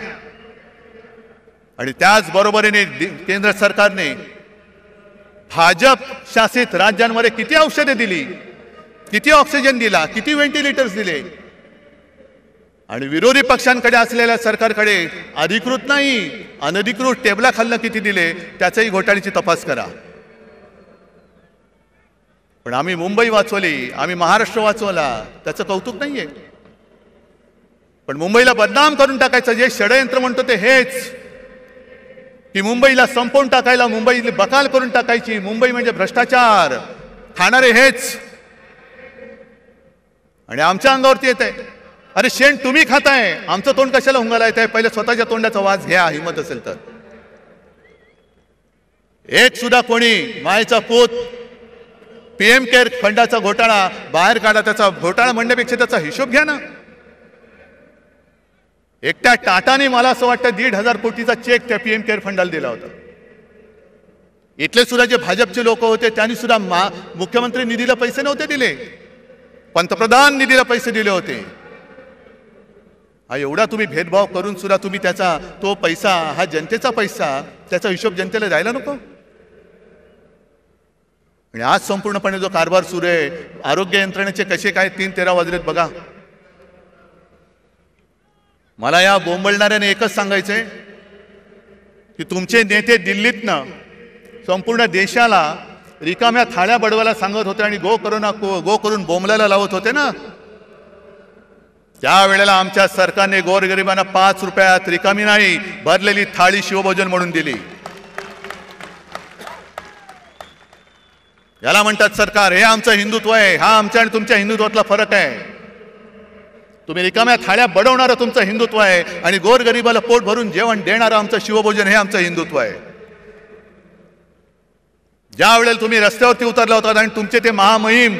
आणि त्याच बरोबरीने केंद्र सरकारने भाजप शासित राज्यांमध्ये किती औषधे दिली, किती ऑक्सिजन दिला, किती व्हेंटिलेटर्स दिले, आणि विरोधी पक्षांकडे असलेल्या सरकारकडे अधिकृत नाही अनधिकृत टेबलाखालनं किती दिले त्याचाही घोटाळ्याची तपास करा. पण आम्ही मुंबई वाचवली, आम्ही महाराष्ट्र वाचवला, त्याचं कौतुक नाहीये. पण मुंबईला बदनाम करून टाकायचं जे षडयंत्र म्हणतो ते हेच की मुंबईला संपवून टाकायला, मुंबईला बकाल करून टाकायची, मुंबई म्हणजे भ्रष्टाचार खाणारे हेच. आणि आमच्या अंगावरती येत आहे, अरे शेण तुम्ही खाताय, आमचं तोंड कशाला हुंगाला येत आहे? पहिले स्वतःच्या तोंडाचा वास घ्या, हिंमत असेल तर. एक सुद्धा कोणी मायचा पूत PM केअर फंडाचा घोटाळा बाहेर काढा, त्याचा घोटाळा म्हणण्यापेक्षा त्याचा हिशोब घ्या ना. एकट्या टाटाने मला असं वाटतं 1,500 कोटीचा चेक त्या PM केअर फंडाला दिला होता. इथले सुद्धा जे भाजपचे लोक होते त्यांनी सुद्धा मुख्यमंत्री निधीला पैसे नव्हते दिले, पंतप्रधान निधीला पैसे दिले होते. हा एवढा तुम्ही भेदभाव करून सुद्धा तुम्ही त्याचा तो पैसा, हा जनतेचा पैसा, त्याचा हिशोब जनतेला द्यायला नको. आणि आज संपूर्णपणे जो कारभार सुरू आहे, आरोग्य यंत्रणेचे कसे काय 3-13 वाजलेत बघा. मला या बोंबलणाऱ्याने एकच सांगायचंय की तुमचे नेते दिल्लीतनं संपूर्ण देशाला रिकाम्या थाळ्या बडवायला सांगत होते आणि गो करून बोंबलायला लावत होते ना, त्यावेळेला आमच्या सरकारने गोरगरिबांना 5 रुपयात रिकामी नाही भरलेली थाळी शिवभोजन म्हणून दिली. याला म्हणतात सरकार. हे आमचं हिंदुत्व आहे. हा आमच्या आणि तुमच्या हिंदुत्वातला फरक आहे. तुम्ही रिकाम्या थाळ्या बडवणारं तुमचं हिंदुत्व आहे आणि गोरगरिबाला पोट भरून जेवण देणारं आमचं शिवभोजन हे आमचं हिंदुत्व आहे. ज्या वेळेला तुम्ही रस्त्यावरती उतरला होता आणि तुमचे ते महामहिम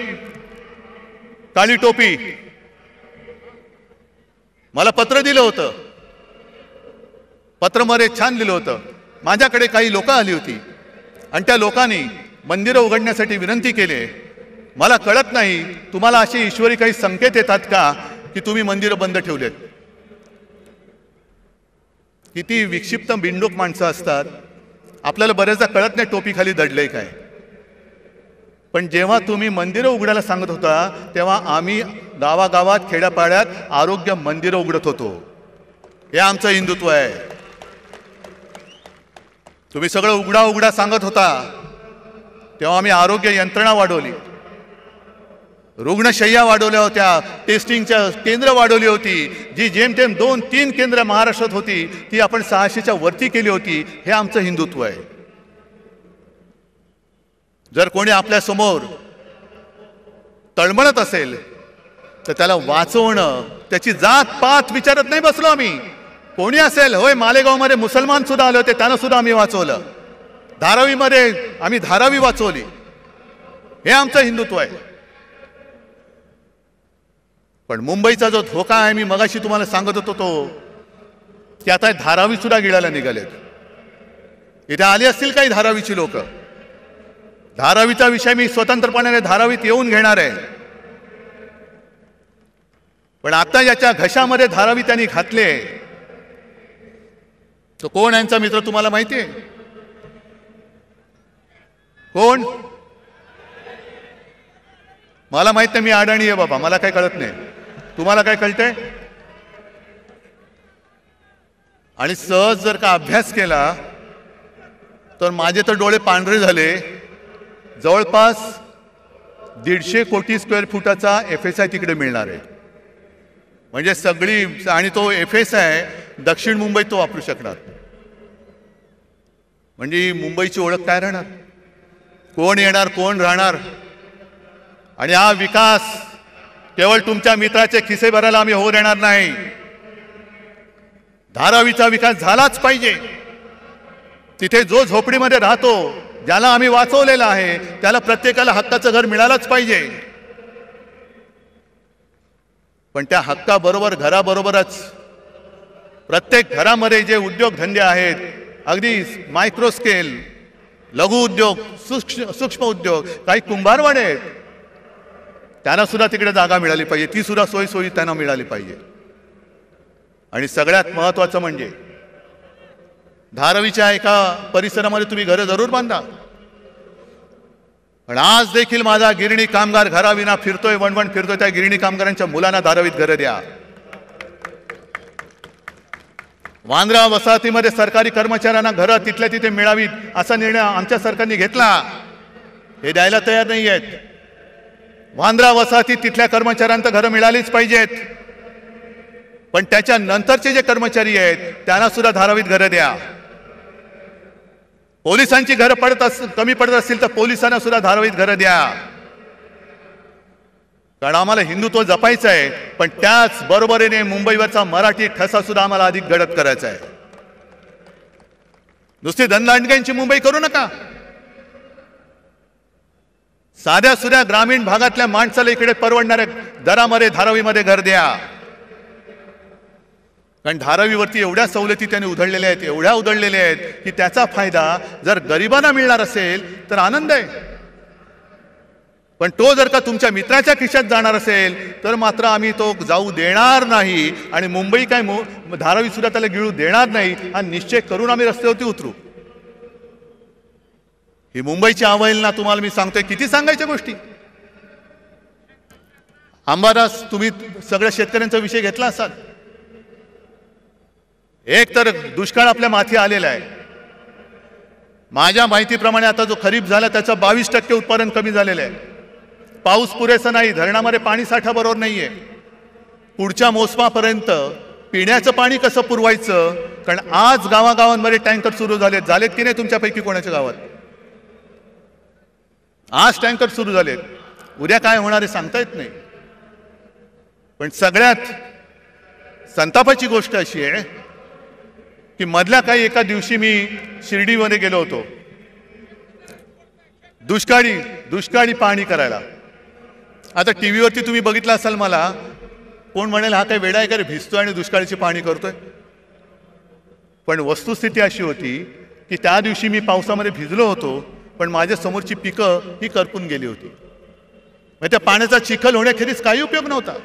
काळी टोपी मला पत्र दिलं होतं, पत्रमध्ये छान लिहिलं होतं. माझ्याकडे काही लोक आली होती आणि त्या लोकांनी मंदिरं उघडण्यासाठी विनंती केली. मला कळत नाही तुम्हाला असे ईश्वरी काही संकेत येतात का की तुम्ही मंदिरं बंद ठेवलेत. किती विक्षिप्त बिंडूक माणसं असतात, आपल्याला बरेचदा कळत नाही टोपी खाली दडलंय काय. पण जेव्हा तुम्ही मंदिरं उघडायला सांगत होता तेव्हा आम्ही गावागावात खेड्यापाड्यात आरोग्य मंदिरं उघडत होतो. हे आमचं हिंदुत्व आहे. तुम्ही सगळं उघडा सांगत होता तेव्हा आम्ही आरोग्य यंत्रणा वाढवली, रुग्णशय्या वाढवल्या होत्या, टेस्टिंगच्या केंद्र वाढवली होती. जी जेमतेम 2-3 केंद्र महाराष्ट्रात होती ती आपण 600च्या वरती केली होती. हे आमचं हिंदुत्व आहे. जर कोणी आपल्या समोर तळमळत असेल तर त्याला वाचवणं, त्याची जात पात विचारत नाही बसलो आम्ही. कोणी असेल, होय मालेगावमध्ये मुसलमान सुद्धा आले होते, त्यांना सुद्धा आम्ही वाचवलं. धारावीमध्ये आम्ही धारावी वाचवली. हे आमचं हिंदुत्व आहे. पण मुंबईचा जो धोका आहे, मी मगाशी तुम्हाला सांगत होतो तो, की आता धारावी सुद्धा गिळायला निघालेत. इथे आली असतील काही धारावीची लोक. धारावीचा विषय मी स्वतंत्रपणे धारावीत येऊन घेणार आहे. पण आता याच्या घशामध्ये धारावी त्यांनी घातले. तो कोण यांचा मित्र तुम्हाला माहिती आहे? कोण? मला माहित नाही. मी अडाणी आहे बाबा, मला काय कळत नाही. तुम्हाला काय कळतंय? आणि सहज जर का अभ्यास केला तर माझे तर डोळे पांढरे झाले. जवळपास 150 कोटी स्क्वेअर फुटाचा FSI तिकडे मिळणार आहे. म्हणजे सगळी, आणि तो FSI दक्षिण मुंबईत तो वापरू शकणार. म्हणजे मुंबईची ओळख काय राहणार, कोण येणार कोण राहणार. आणि हा विकास केवळ तुमच्या मित्राचे खिसे भरायला आम्ही होऊ देणार नाही. धारावीचा विकास झालाच पाहिजे. तिथे जो झोपडीमध्ये राहतो, ज्याला आम्ही वाचवलेलं आहे, त्याला प्रत्येकाला हक्काचं घर मिळालंच पाहिजे. पण त्या हक्काबरोबर घराबरोबरच प्रत्येक घरामध्ये जे उद्योगधंदे आहेत, अगदी मायक्रो स्केल, लघु उद्योग, सूक्ष्म उद्योग, काही कुंभारवाडे आहेत, त्यांना सुद्धा तिकडे जागा मिळाली पाहिजे. ती सुद्धा सोयी त्यांना मिळाली पाहिजे. आणि सगळ्यात महत्त्वाचं म्हणजे धारावीच्या एका परिसरामध्ये तुम्ही घरं जरूर बांधा. पण आज देखील माझा गिरणी कामगार घराविना फिरतोय, वणवण फिरतोय. त्या गिरणी कामगारांच्या मुलांना धारावीत घरं द्या. वांद्रा वसाहतीमध्ये सरकारी कर्मचाऱ्यांना घरं तिथल्या तिथे मिळावीत असा निर्णय आमच्या सरकारने घेतला. हे द्यायला तयार नाही आहेत. वांद्रा वसाहतीत तिथल्या कर्मचाऱ्यांना घरं मिळालीच पाहिजेत. पण त्याच्या नंतरचे जे कर्मचारी आहेत त्यांना सुद्धा धारावीत घरं द्या. पोलिसांची घरं कमी पडत असतील तर पोलिसांना सुद्धा धारावीत घरं द्या. कारण आम्हाला हिंदुत्व जपायचं आहे, पण त्याच बरोबरीने मुंबईवरचा मराठी ठसा सुद्धा आम्हाला अधिक गडद करायचा आहे. नुसती धनदांडग्यांची मुंबई करू नका. साध्या सुध्या ग्रामीण भागातल्या माणसाला इकडे परवडणाऱ्या दरामध्ये धारावीमध्ये घर द्या. कारण धारावीवरती एवढ्या सवलती त्यांनी उधळलेल्या आहेत, एवढ्या उधळलेल्या आहेत की त्याचा फायदा जर गरिबांना मिळणार असेल तर आनंद आहे. पण तो जर का तुमच्या मित्राच्या खिशात जाणार असेल तर मात्र आम्ही तो जाऊ देणार नाही. आणि मुंबई काय धारावी सुद्धा त्याला गिळू देणार नाही हा निश्चय करून आम्ही रस्त्यावरती उतरू. ही मुंबईची अवहेलना तुम्हाला मी सांगतोय. किती सांगायच्या गोष्टी. अंबादास, तुम्ही सगळ्या शेतकऱ्यांचा विषय घेतला असाल. एक तर दुष्काळ आपल्या माथी आलेला आहे. माझ्या माहितीप्रमाणे आता जो खरीप झाला त्याचं 22% उत्पादन कमी झालेलं आहे. पाऊस पुरेसा नाही, धरणामध्ये पाणी साठा बरोबर नाहीये. पुढच्या मोसमापर्यंत पिण्याचं पाणी कसं पुरवायचं. कारण आज गावागावांमध्ये टँकर सुरू झालेत की नाही तुमच्यापैकी कोणाच्या गावात. आज टँकर सुरू झालेत. उद्या काय होणार आहे सांगता येत नाही. पण सगळ्यात संतापाची गोष्ट अशी आहे की मधल्या काही एका दिवशी मी शिर्डीमध्ये गेलो होतो दुष्काळी पाहणी करायला. आता टीव्हीवरती तुम्ही बघितलं असाल, मला कोण म्हणेल हा काही वेडा आहे का रे, भिजतोय आणि दुष्काळाची पाहणी करतोय. पण वस्तुस्थिती अशी होती की त्या दिवशी मी पावसामध्ये भिजलो होतो, पण माझ्या समोरची पिकं ही करपून गेली होती. मग त्या पाण्याचा चिखल होण्याखेरीज काही उपयोग नव्हता.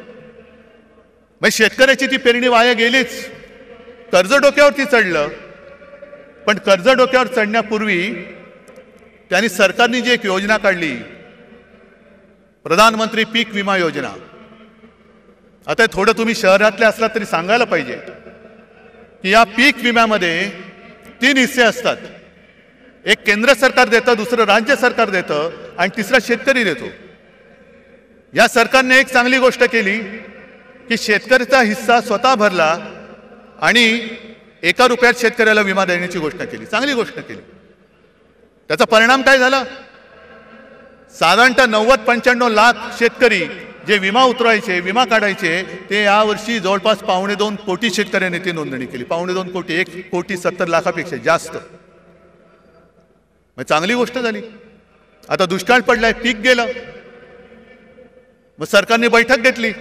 मग शेतकऱ्याची ती पेरणी वाया गेलीच. कर्ज डोक्यावरती चढलं. पण कर्ज डोक्यावर चढण्यापूर्वी त्यांनी सरकारने जी एक योजना काढली, प्रधानमंत्री पीक विमा योजना. आता थोडं तुम्ही शहरातले असला तरी सांगायला पाहिजे की या पीक विम्यामध्ये 3 हिस्से असतात. एक केंद्र सरकार देतं, दुसरं राज्य सरकार देतं आणि तिसरा शेतकरी देतो. या सरकारने एक चांगली गोष्ट केली की शेतकऱ्याचा हिस्सा स्वतः भरला आणि 1 रुपयात शेतकऱ्याला विमा देण्याची घोषणा केली. चांगली गोष्ट केली. त्याचा परिणाम काय झाला. साधारणतः 90-95 लाख शेतकरी जे विमा उतरवायचे, विमा काढायचे, ते यावर्षी जवळपास 2.25 कोटी शेतकऱ्यांनी ती नोंदणी केली. 2.25 कोटी, 1,70,00,000 जास्त. मग चांगली गोष्ट झाली. आता दुष्काळ पडलाय, पीक गेलं. मग सरकारने बैठक घेतली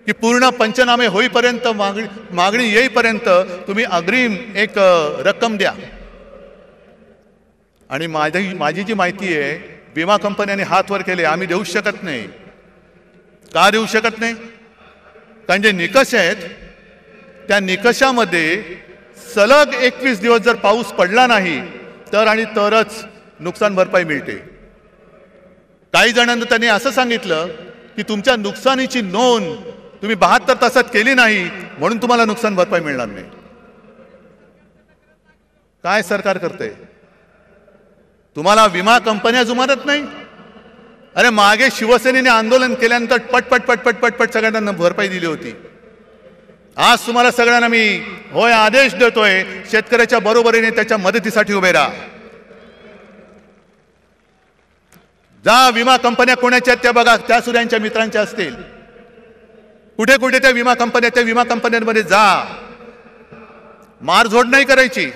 की पूर्ण पंचनामे होईपर्यंत, मागणी येईपर्यंत तुम्ही अग्रिम एक रक्कम द्या. आणि माझी जी माहिती आहे, विमा कंपन्यांनी हात वर केले, आम्ही देऊ शकत नाही. का देऊ शकत नाही. कारण जे निकष आहेत त्या निकषामध्ये सलग 21 दिवस जर पाऊस पडला नाही तरच नुकसान भरपाई मिळते. काही जणांना त्यांनी असं सांगितलं की तुमच्या नुकसानीची नोंद तुम्ही 72 तासात केली नाही म्हणून तुम्हाला नुकसान भरपाई मिळणार नाही. काय सरकार करते. तुम्हाला विमा कंपन्या जुमानत नाही. अरे मागे शिवसेनेने आंदोलन केल्यानंतर पटपट पटपट पटपट सगळ्यांना भरपाई दिली होती. आज तुम्हाला सगळ्यांना मी होय आदेश देतोय, शेतकऱ्याच्या बरोबरीने त्याच्या मदतीसाठी उभे राहा. जा विमा कंपन्या कोणाच्या त्या बघा, त्या सूर्यांच्या मित्रांच्या असतील. कुठे कुठे त्या विमा कंपन्या, त्या विमा कंपन्यांमध्ये जा. मारझोड नाही करायची,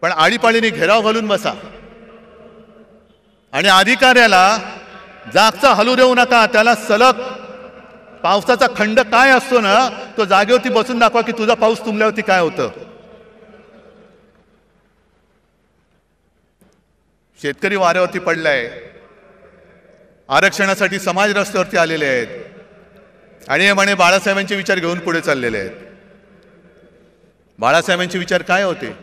पण आळीपाळीने घेराव घालून बसा. आणि अधिकाऱ्याला जागचा हलू देऊ नका. त्याला सलग पावसाचा खंड काय असतो ना, तो जागेवरती बसून दाखवा की तुझा पाऊस तुंबल्यावरती काय होतं. शेतकरी वाऱ्यावरती पडलाय, आरक्षणासाठी समाज रस्त्यावरती आलेले आहेत आणि हे म्हणे बाळासाहेबांचे विचार घेऊन पुढे चाललेले आहेत. बाळासाहेबांचे विचार काय होते?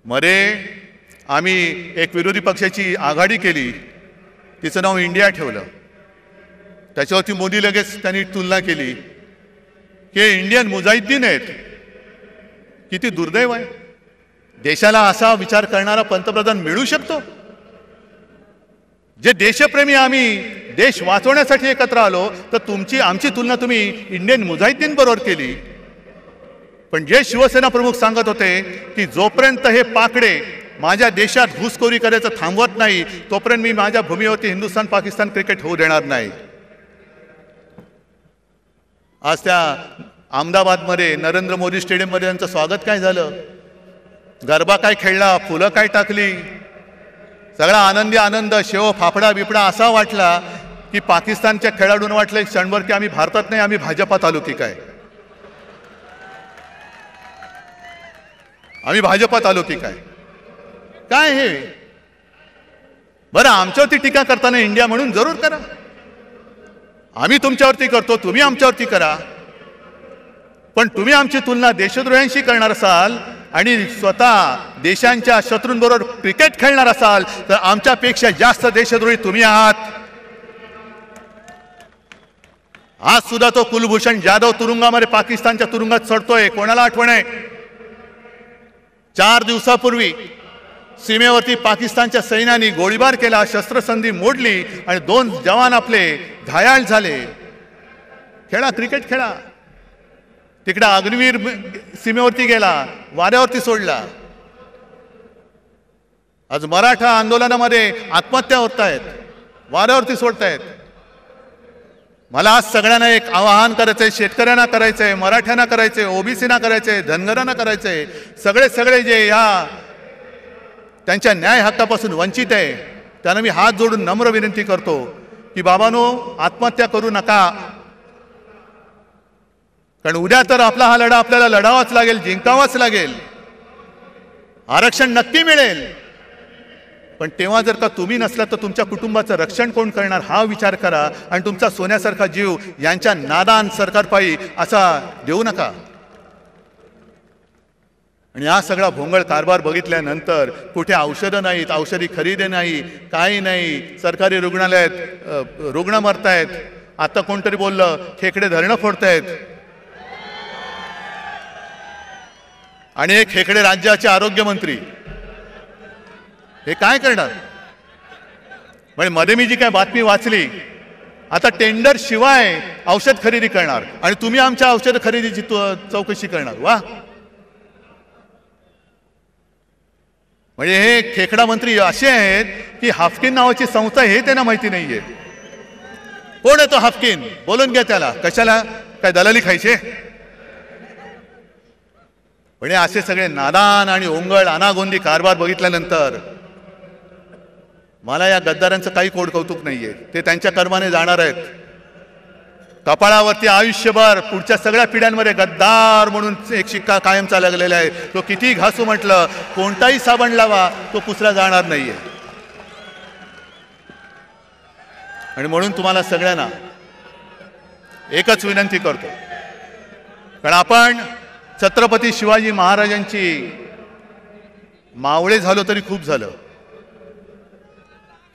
मरे आम्ही एक विरोधी पक्षाची आघाडी केली, तिचं नाव इंडिया ठेवलं. त्याच्यावरती मोदी लगेच त्यांनी तुलना केली की इंडियन मुजाहिद्दीन आहेत. किती दुर्दैव आहे. देशाला असा विचार करणारा पंतप्रधान मिळू शकतो? जे देशप्रेमी आम्ही देश वाचवण्यासाठी एकत्र आलो, तर आमची तुलना तुम्ही इंडियन मुजाहिद्दीन बरोबर केली. पण जे शिवसेना प्रमुख सांगत होते की जोपर्यंत हे पाकडे माझ्या देशात घुसखोरी करायचं थांबवत नाही, तोपर्यंत मी माझ्या भूमीवरती हिंदुस्थान पाकिस्तान क्रिकेट होऊ देणार नाही. आज त्या अहमदाबादमध्ये नरेंद्र मोदी स्टेडियममध्ये त्यांचं स्वागत काय झालं, गरबा काय खेळला, फुलं काय टाकली, सगळा आनंदी आनंद, शेव फाफडा बिपडा असा वाटला की पाकिस्तानच्या खेळाडूंना वाटलं एक क्षणभर की आम्ही भारतात नाही, आम्ही भाजपात आलो की काय, आम्ही भाजपात आलो की काय. काय हे बरं, आमच्यावरती टीका करताना इंडिया म्हणून जरूर करा. आम्ही तुमच्यावरती करतो, तुम्ही आमच्यावरती करा. पण तुम्ही आमची तुलना देशद्रोह्यांशी करणार असाल आणि स्वतः देशांच्या शत्रूंबरोबर क्रिकेट खेळणार असाल, तर आमच्यापेक्षा जास्त देशद्रोही तुम्ही आहात. आज सुद्धा तो कुलभूषण जाधव तुरुंगामध्ये पाकिस्तानच्या तुरुंगात चढतोय. कोणाला आठवण आहे? 4 दिवसापूर्वी सीमेवरती पाकिस्तानच्या सैन्याने गोळीबार केला, शस्त्रसंधी मोडली आणि 2 जवान आपले घायाळ झाले. खेळा, क्रिकेट खेळा. तिकडे अग्निवीर सीमेवरती गेला, वाऱ्यावरती सोडला. आज मराठा आंदोलनामध्ये आत्महत्या होत आहेत, वाऱ्यावरती सोडतायत. मला आज सगळ्यांना एक आवाहन करायचंय, शेतकऱ्यांना करायचंय, मराठ्यांना करायचंय, ओबीसीना करायचंय, धनगरांना करायचंय. सगळे जे या त्यांच्या न्याय हक्कापासून वंचित आहे, त्यांना मी हात जोडून नम्र विनंती करतो की बाबांनो, आत्महत्या करू नका. कारण उद्या तर आपला हा लढा आपल्याला लढावाच लागेल, जिंकावाच लागेल. आरक्षण नक्की मिळेल, पण तेव्हा जर का तुम्ही नसला तर तुमच्या कुटुंबाचं रक्षण कोण करणार हा विचार करा. आणि तुमचा सोन्यासारखा जीव यांच्या नादान सरकारपायी असा देऊ नका. आणि हा सगळा भोंगळ कारभार बघितल्यानंतर कुठे औषधं नाहीत, औषधी खरेदी नाही, काही नाही. सरकारी रुग्णालयात रुग्ण मरतायत. आता कोणतरी बोललं खेकडे धरणं फोडतायत. आणि हे खेकडे राज्याचे आरोग्यमंत्री हे काय करणार? म्हणजे मध्ये मी जी काय बातमी वाचली, आता टेंडर शिवाय औषध खरेदी करणार आणि तुम्ही आमच्या औषध खरेदीची चौकशी करणार. वा, म्हणजे हे खेकडा मंत्री असे आहेत की हाफकिन नावाची संस्था हे त्यांना माहिती नाहीये. कोण आहे तो हाफकिन? बोलून घ्या त्याला. कशाला? काय दलाली खायचे? म्हणजे असे सगळे नादान आणि ओंगळ अनागोंदी कारभार बघितल्यानंतर मला या गद्दारांचं काही कोड कौतुक नाहीये. ते त्यांच्या कर्माने जाणार आहेत. कपाळावरती आयुष्यभर पुढच्या सगळ्या पिढ्यांमध्ये गद्दार म्हणून एक शिक्का कायमचा लागलेला आहे. तो किती घासू म्हटलं, कोणताही साबण लावा, तो पुसला जाणार नाहीये. आणि म्हणून तुम्हाला सगळ्यांना एकच विनंती करतो, कारण आपण छत्रपती शिवाजी महाराजांची मावळे झालो तरी खूप झालं.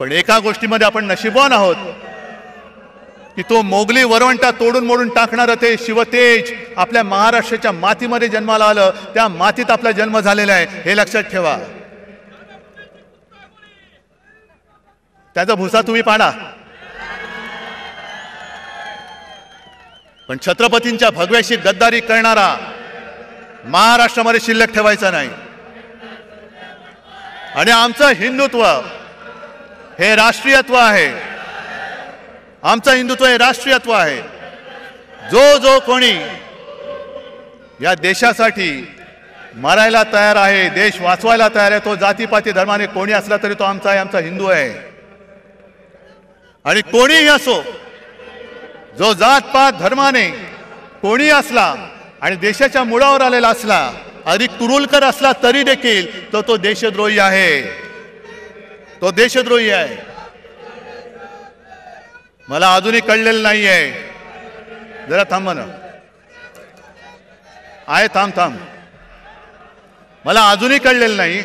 पण एका गोष्टीमध्ये आपण नशीबवान आहोत की तो मोगली वरवंटा तोडून मोडून टाकणारं ते शिवतेज आपल्या महाराष्ट्राच्या मातीमध्ये जन्माला आलं. त्या मातीत आपला जन्म झालेला आहे, हे लक्षात ठेवा. त्याचा भुसा तुम्ही पाडा, पण छत्रपतींच्या भगव्याशी गद्दारी करणारा महाराष्ट्रामध्ये शिल्लक ठेवायचा नाही. आणि आमचं हिंदुत्व हे राष्ट्रीयत्व आहे. आमचं हिंदुत्व हे राष्ट्रीयत्व आहे. जो कोणी या देशासाठी मरायला तयार आहे, देश वाचवायला तयार आहे, तो जातीपाती धर्माने कोणी असला तरी तो आमचा आहे, आमचा हिंदू आहे. आणि कोणीही असो, जो जातपात धर्माने कोणी असला आणि देशाच्या मुळावर आलेला असला, अधिक तुरुलकर असला तरी देखील तो देशद्रोही आहे. तो देशद्रोही आहे. मला अजूनही कळलेलं नाही आहे. जरा थांबा ना. आहे, थांब. मला अजूनही कळलेलं नाही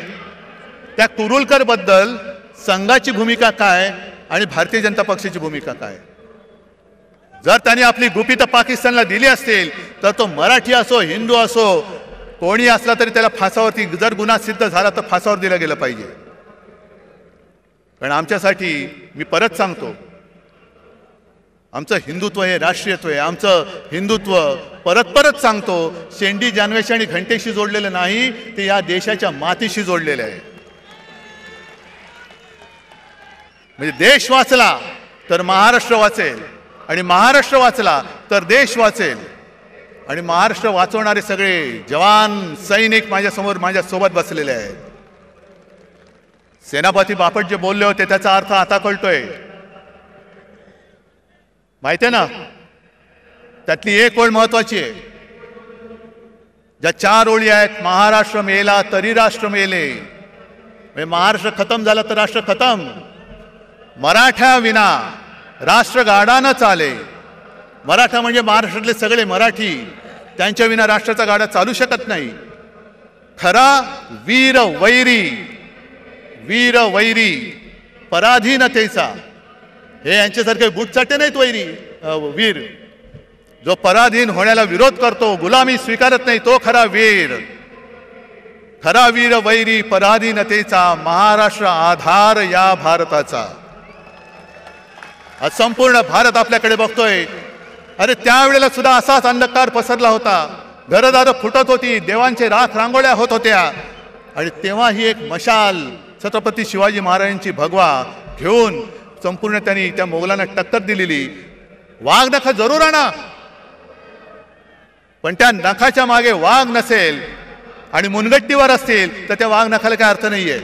त्या कुरुलकर बद्दल संघाची भूमिका काय आणि भारतीय जनता पक्षाची भूमिका काय. जर त्यांनी आपली गुपितं पाकिस्तानला दिली असतील तर तो मराठी असो, हिंदू असो, कोणी असला तरी त्याला फासावरती, जर गुन्हा सिद्ध झाला तर फासावर दिला गेलं पाहिजे. कारण आमच्यासाठी, मी परत सांगतो, आमचं हिंदुत्व हे राष्ट्रीयत्व आहे. आमचं हिंदुत्व परत सांगतो, शेंडी, जानवेशी आणि घंटेशी जोडलेलं नाही, ते या देशाच्या मातीशी जोडलेलं आहे. म्हणजे देश वाचला तर महाराष्ट्र वाचेल, आणि महाराष्ट्र वाचला तर देश वाचेल. आणि महाराष्ट्र वाचवणारे सगळे जवान, सैनिक माझ्यासमोर, माझ्यासोबत बसलेले आहेत. सेनापती बापट जे बोलले होते त्याचा अर्थ आता कळतोय. माहिती आहे ना, त्यातली एक ओळ महत्वाची आहे. ज्या 4 ओळी आहेत, महाराष्ट्र मेला तरी राष्ट्र मेले. म्हणजे महाराष्ट्र खतम झाला तर राष्ट्र खतम. मराठा विना राष्ट्र गाडा न चाले. मराठा म्हणजे महाराष्ट्रातले सगळे मराठी, त्यांच्या विना राष्ट्राचा गाडा चालू शकत नाही. खरा वीर वैरी पराधीनतेचा, हे यांच्यासारखे बुटचाटे नाहीत वैरी. वीर जो पराधीन होण्याला विरोध करतो, गुलामी स्वीकारत नाही, तो खरा वीर. खरा वीर वैरी पराधीनतेचा, महाराष्ट्र आधार या भारताचा. आज संपूर्ण भारत आपल्याकडे बघतोय. अरे त्यावेळेला सुद्धा असाच अंधकार पसरला होता. घरदारं फुटत होती, देवांचे राख रांगोळ्या होत होत्या. आणि तेव्हा ही एक मशाल छत्रपती शिवाजी महाराजांची भगवा घेऊन संपूर्ण त्यांनी त्या मोगलांना टक्कर दिलेली. वाघ नख जरूर आणा, पण त्या नखाच्या मागे वाघ नसेल आणि मुनगट्टीवर असतील तर त्या वाघ नखाला काय अर्थ नाहीये.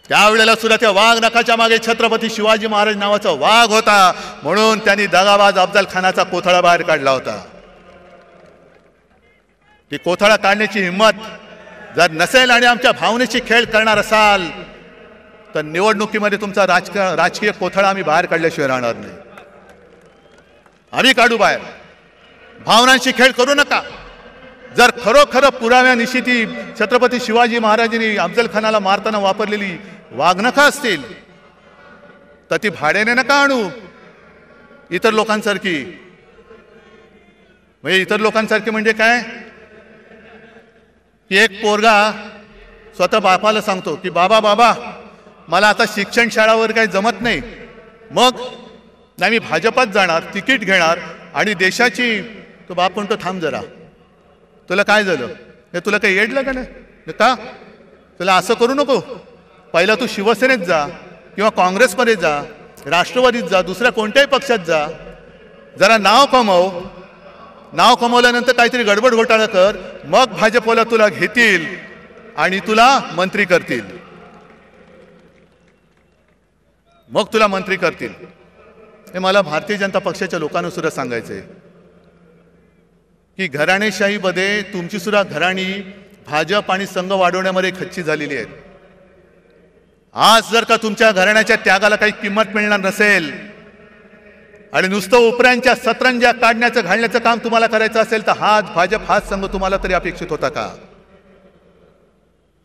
त्यावेळेला सुद्धा त्या वाघ नखाच्या मागे छत्रपती शिवाजी महाराज नावाचा वाघ होता, म्हणून त्यांनी दगाबाज अफजल खानाचा कोथळा बाहेर काढला होता. ती कोथळा काढण्याची हिंमत जर नसेल आणि आमच्या भावनेची खेळ करणार असाल तर निवडणुकीमध्ये तुमचा राजकीय कोथळा आम्ही बाहेर काढल्याशिवाय राहणार नाही. आम्ही काढू बाहेर. भावनांशी खेळ करू नका. जर खरोखर पुराव्यानिशी ती छत्रपती शिवाजी महाराजांनी अफजल खानाला मारताना वापरलेली वाघनखं असतील तर ती भाड्याने नका आणू. इतर लोकांसारखी. म्हणजे इतर लोकांसारखी म्हणजे काय की एक पोरगा स्वतः बापाला सांगतो की बाबा मला आता शिक्षण शाळावर काही जमत नाही, मग नाही मी भाजपात जाणार, तिकीट घेणार आणि देशाची. तो बाप म्हणतो थांब जरा, तुला काय झालं, हे तुला काही येडलं का नाही का, तुला असं करू नको. पहिला तू शिवसेनेत जा किंवा काँग्रेसमध्ये जा, राष्ट्रवादीत जा, दुसऱ्या कोणत्याही पक्षात जा, जरा नाव कमव. नाव कमवल्यानंतर काहीतरी गडबड घोटाळा कर, मग भाजपला तुला घेतील आणि तुला मंत्री करतील. मग तुला मंत्री करतील. हे मला भारतीय जनता पक्षाच्या लोकांना सुद्धा सांगायचंय की घराणेशाहीमध्ये तुमची सुद्धा घराणी भाजप आणि संघ वाढवण्यामध्ये खच्ची झालेली आहेत. आज जर का तुमच्या घराण्याच्या त्यागाला काही किंमत मिळणार नसेल आणि नुसतं उपऱ्यांच्या सतरंज्या काढण्याचं घालण्याचं काम तुम्हाला करायचं असेल तर हाच भाजप, हाच संघ तुम्हाला तरी अपेक्षित होता का.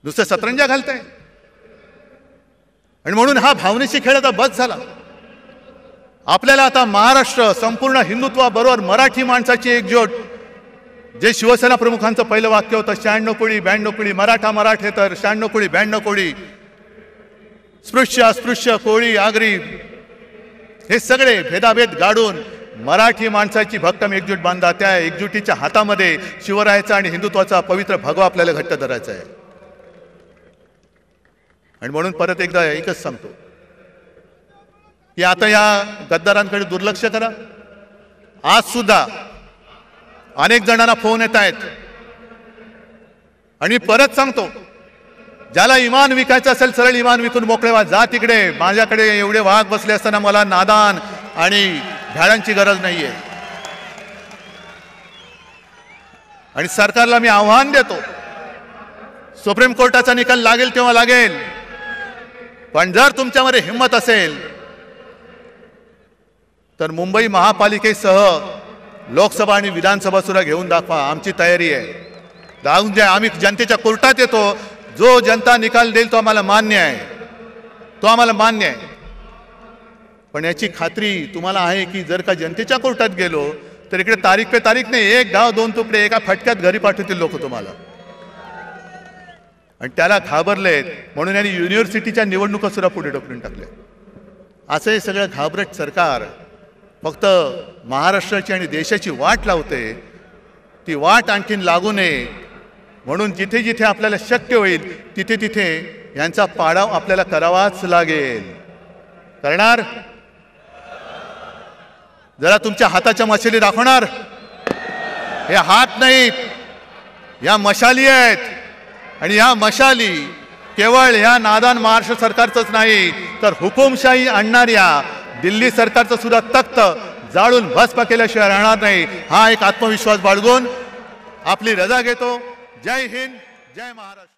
नुसतं सतरंज्या घालताय. आणि म्हणून हा भावनेशी खेळ आता बस झाला. आपल्याला आता महाराष्ट्र संपूर्ण हिंदुत्वाबरोबर मराठी माणसाची एकजूट, जे शिवसेना प्रमुखांचं पहिलं वाक्य होतं 96 कोळी 92 कोळी, मराठा मराठे तर 96 कोळी 92 कोळी. स्पृश्य अस्पृश्य कोळी आगरी हे सगळे भेदाभेद गाडून मराठी माणसाची भक्कम एकजूट बांधा. त्या एकजुटीच्या हातामध्ये शिवरायाचा आणि हिंदुत्वाचा पवित्र भगवा आपल्याला घट्ट धरायचा आहे. आणि म्हणून परत एकदा एकच सांगतो की आता या गद्दारांकडे दुर्लक्ष करा. आज सुद्धा अनेक जणांना फोन येत आहेत आणि परत सांगतो, ज्याला इमान विकायचं असेल सरळ इमान विकून मोकळे व्हा. जा तिकडे, माझ्याकडे एवढे वाघ बसले असताना मला नादान आणि भ्याडांची गरज नाहीये. आणि सरकारला मी आव्हान देतो, सुप्रीम कोर्टाचा निकाल लागेल तेव्हा लागेल, पण जर तुमच्यामध्ये हिंमत असेल तर मुंबई महापालिकेसह लोकसभा आणि विधानसभा सुद्धा घेऊन दाखवा. आमची तयारी आहे. दाखवून द्या. आम्ही जनतेच्या कोर्टात येतो. जो जनता निकाल देईल तो आम्हाला मान्य आहे, तो आम्हाला मान्य आहे. पण याची खात्री तुम्हाला आहे की जर का जनतेच्या कोर्टात गेलो तर इकडे तारीख पे तारीख नाही, एक गाव दोन तुकडे एका फटक्यात घरी पाठवतील लोक तुम्हाला. आणि त्याला घाबरलेत म्हणून यांनी युनिव्हर्सिटीच्या निवडणुका सुद्धा पुढे ढकलून टाकल्या. असं हे सगळं घाबरट सरकार फक्त महाराष्ट्राची आणि देशाची वाट लावते. ती वाट आणखीन लागू नये म्हणून जिथे जिथे आपल्याला शक्य होईल तिथे तिथे यांचा पाडाव आपल्याला करावाच लागेल. करणार? जरा तुमच्या हाताच्या मशाली दाखवणार? हे हात नाहीत, या मशाली आहेत. आणि या मशाली केवळ ह्या नादान महाराष्ट्र सरकारचंच नाही तर हुकुमशाही आणणाऱ्या दिल्ली सरकारचं सुद्धा तख्त जाळून भस्म केल्याशिवाय राहणार नाही. हा एक आत्मविश्वास बाळगून आपली रजा घेतो. जय हिंद, जय महाराष्ट्र.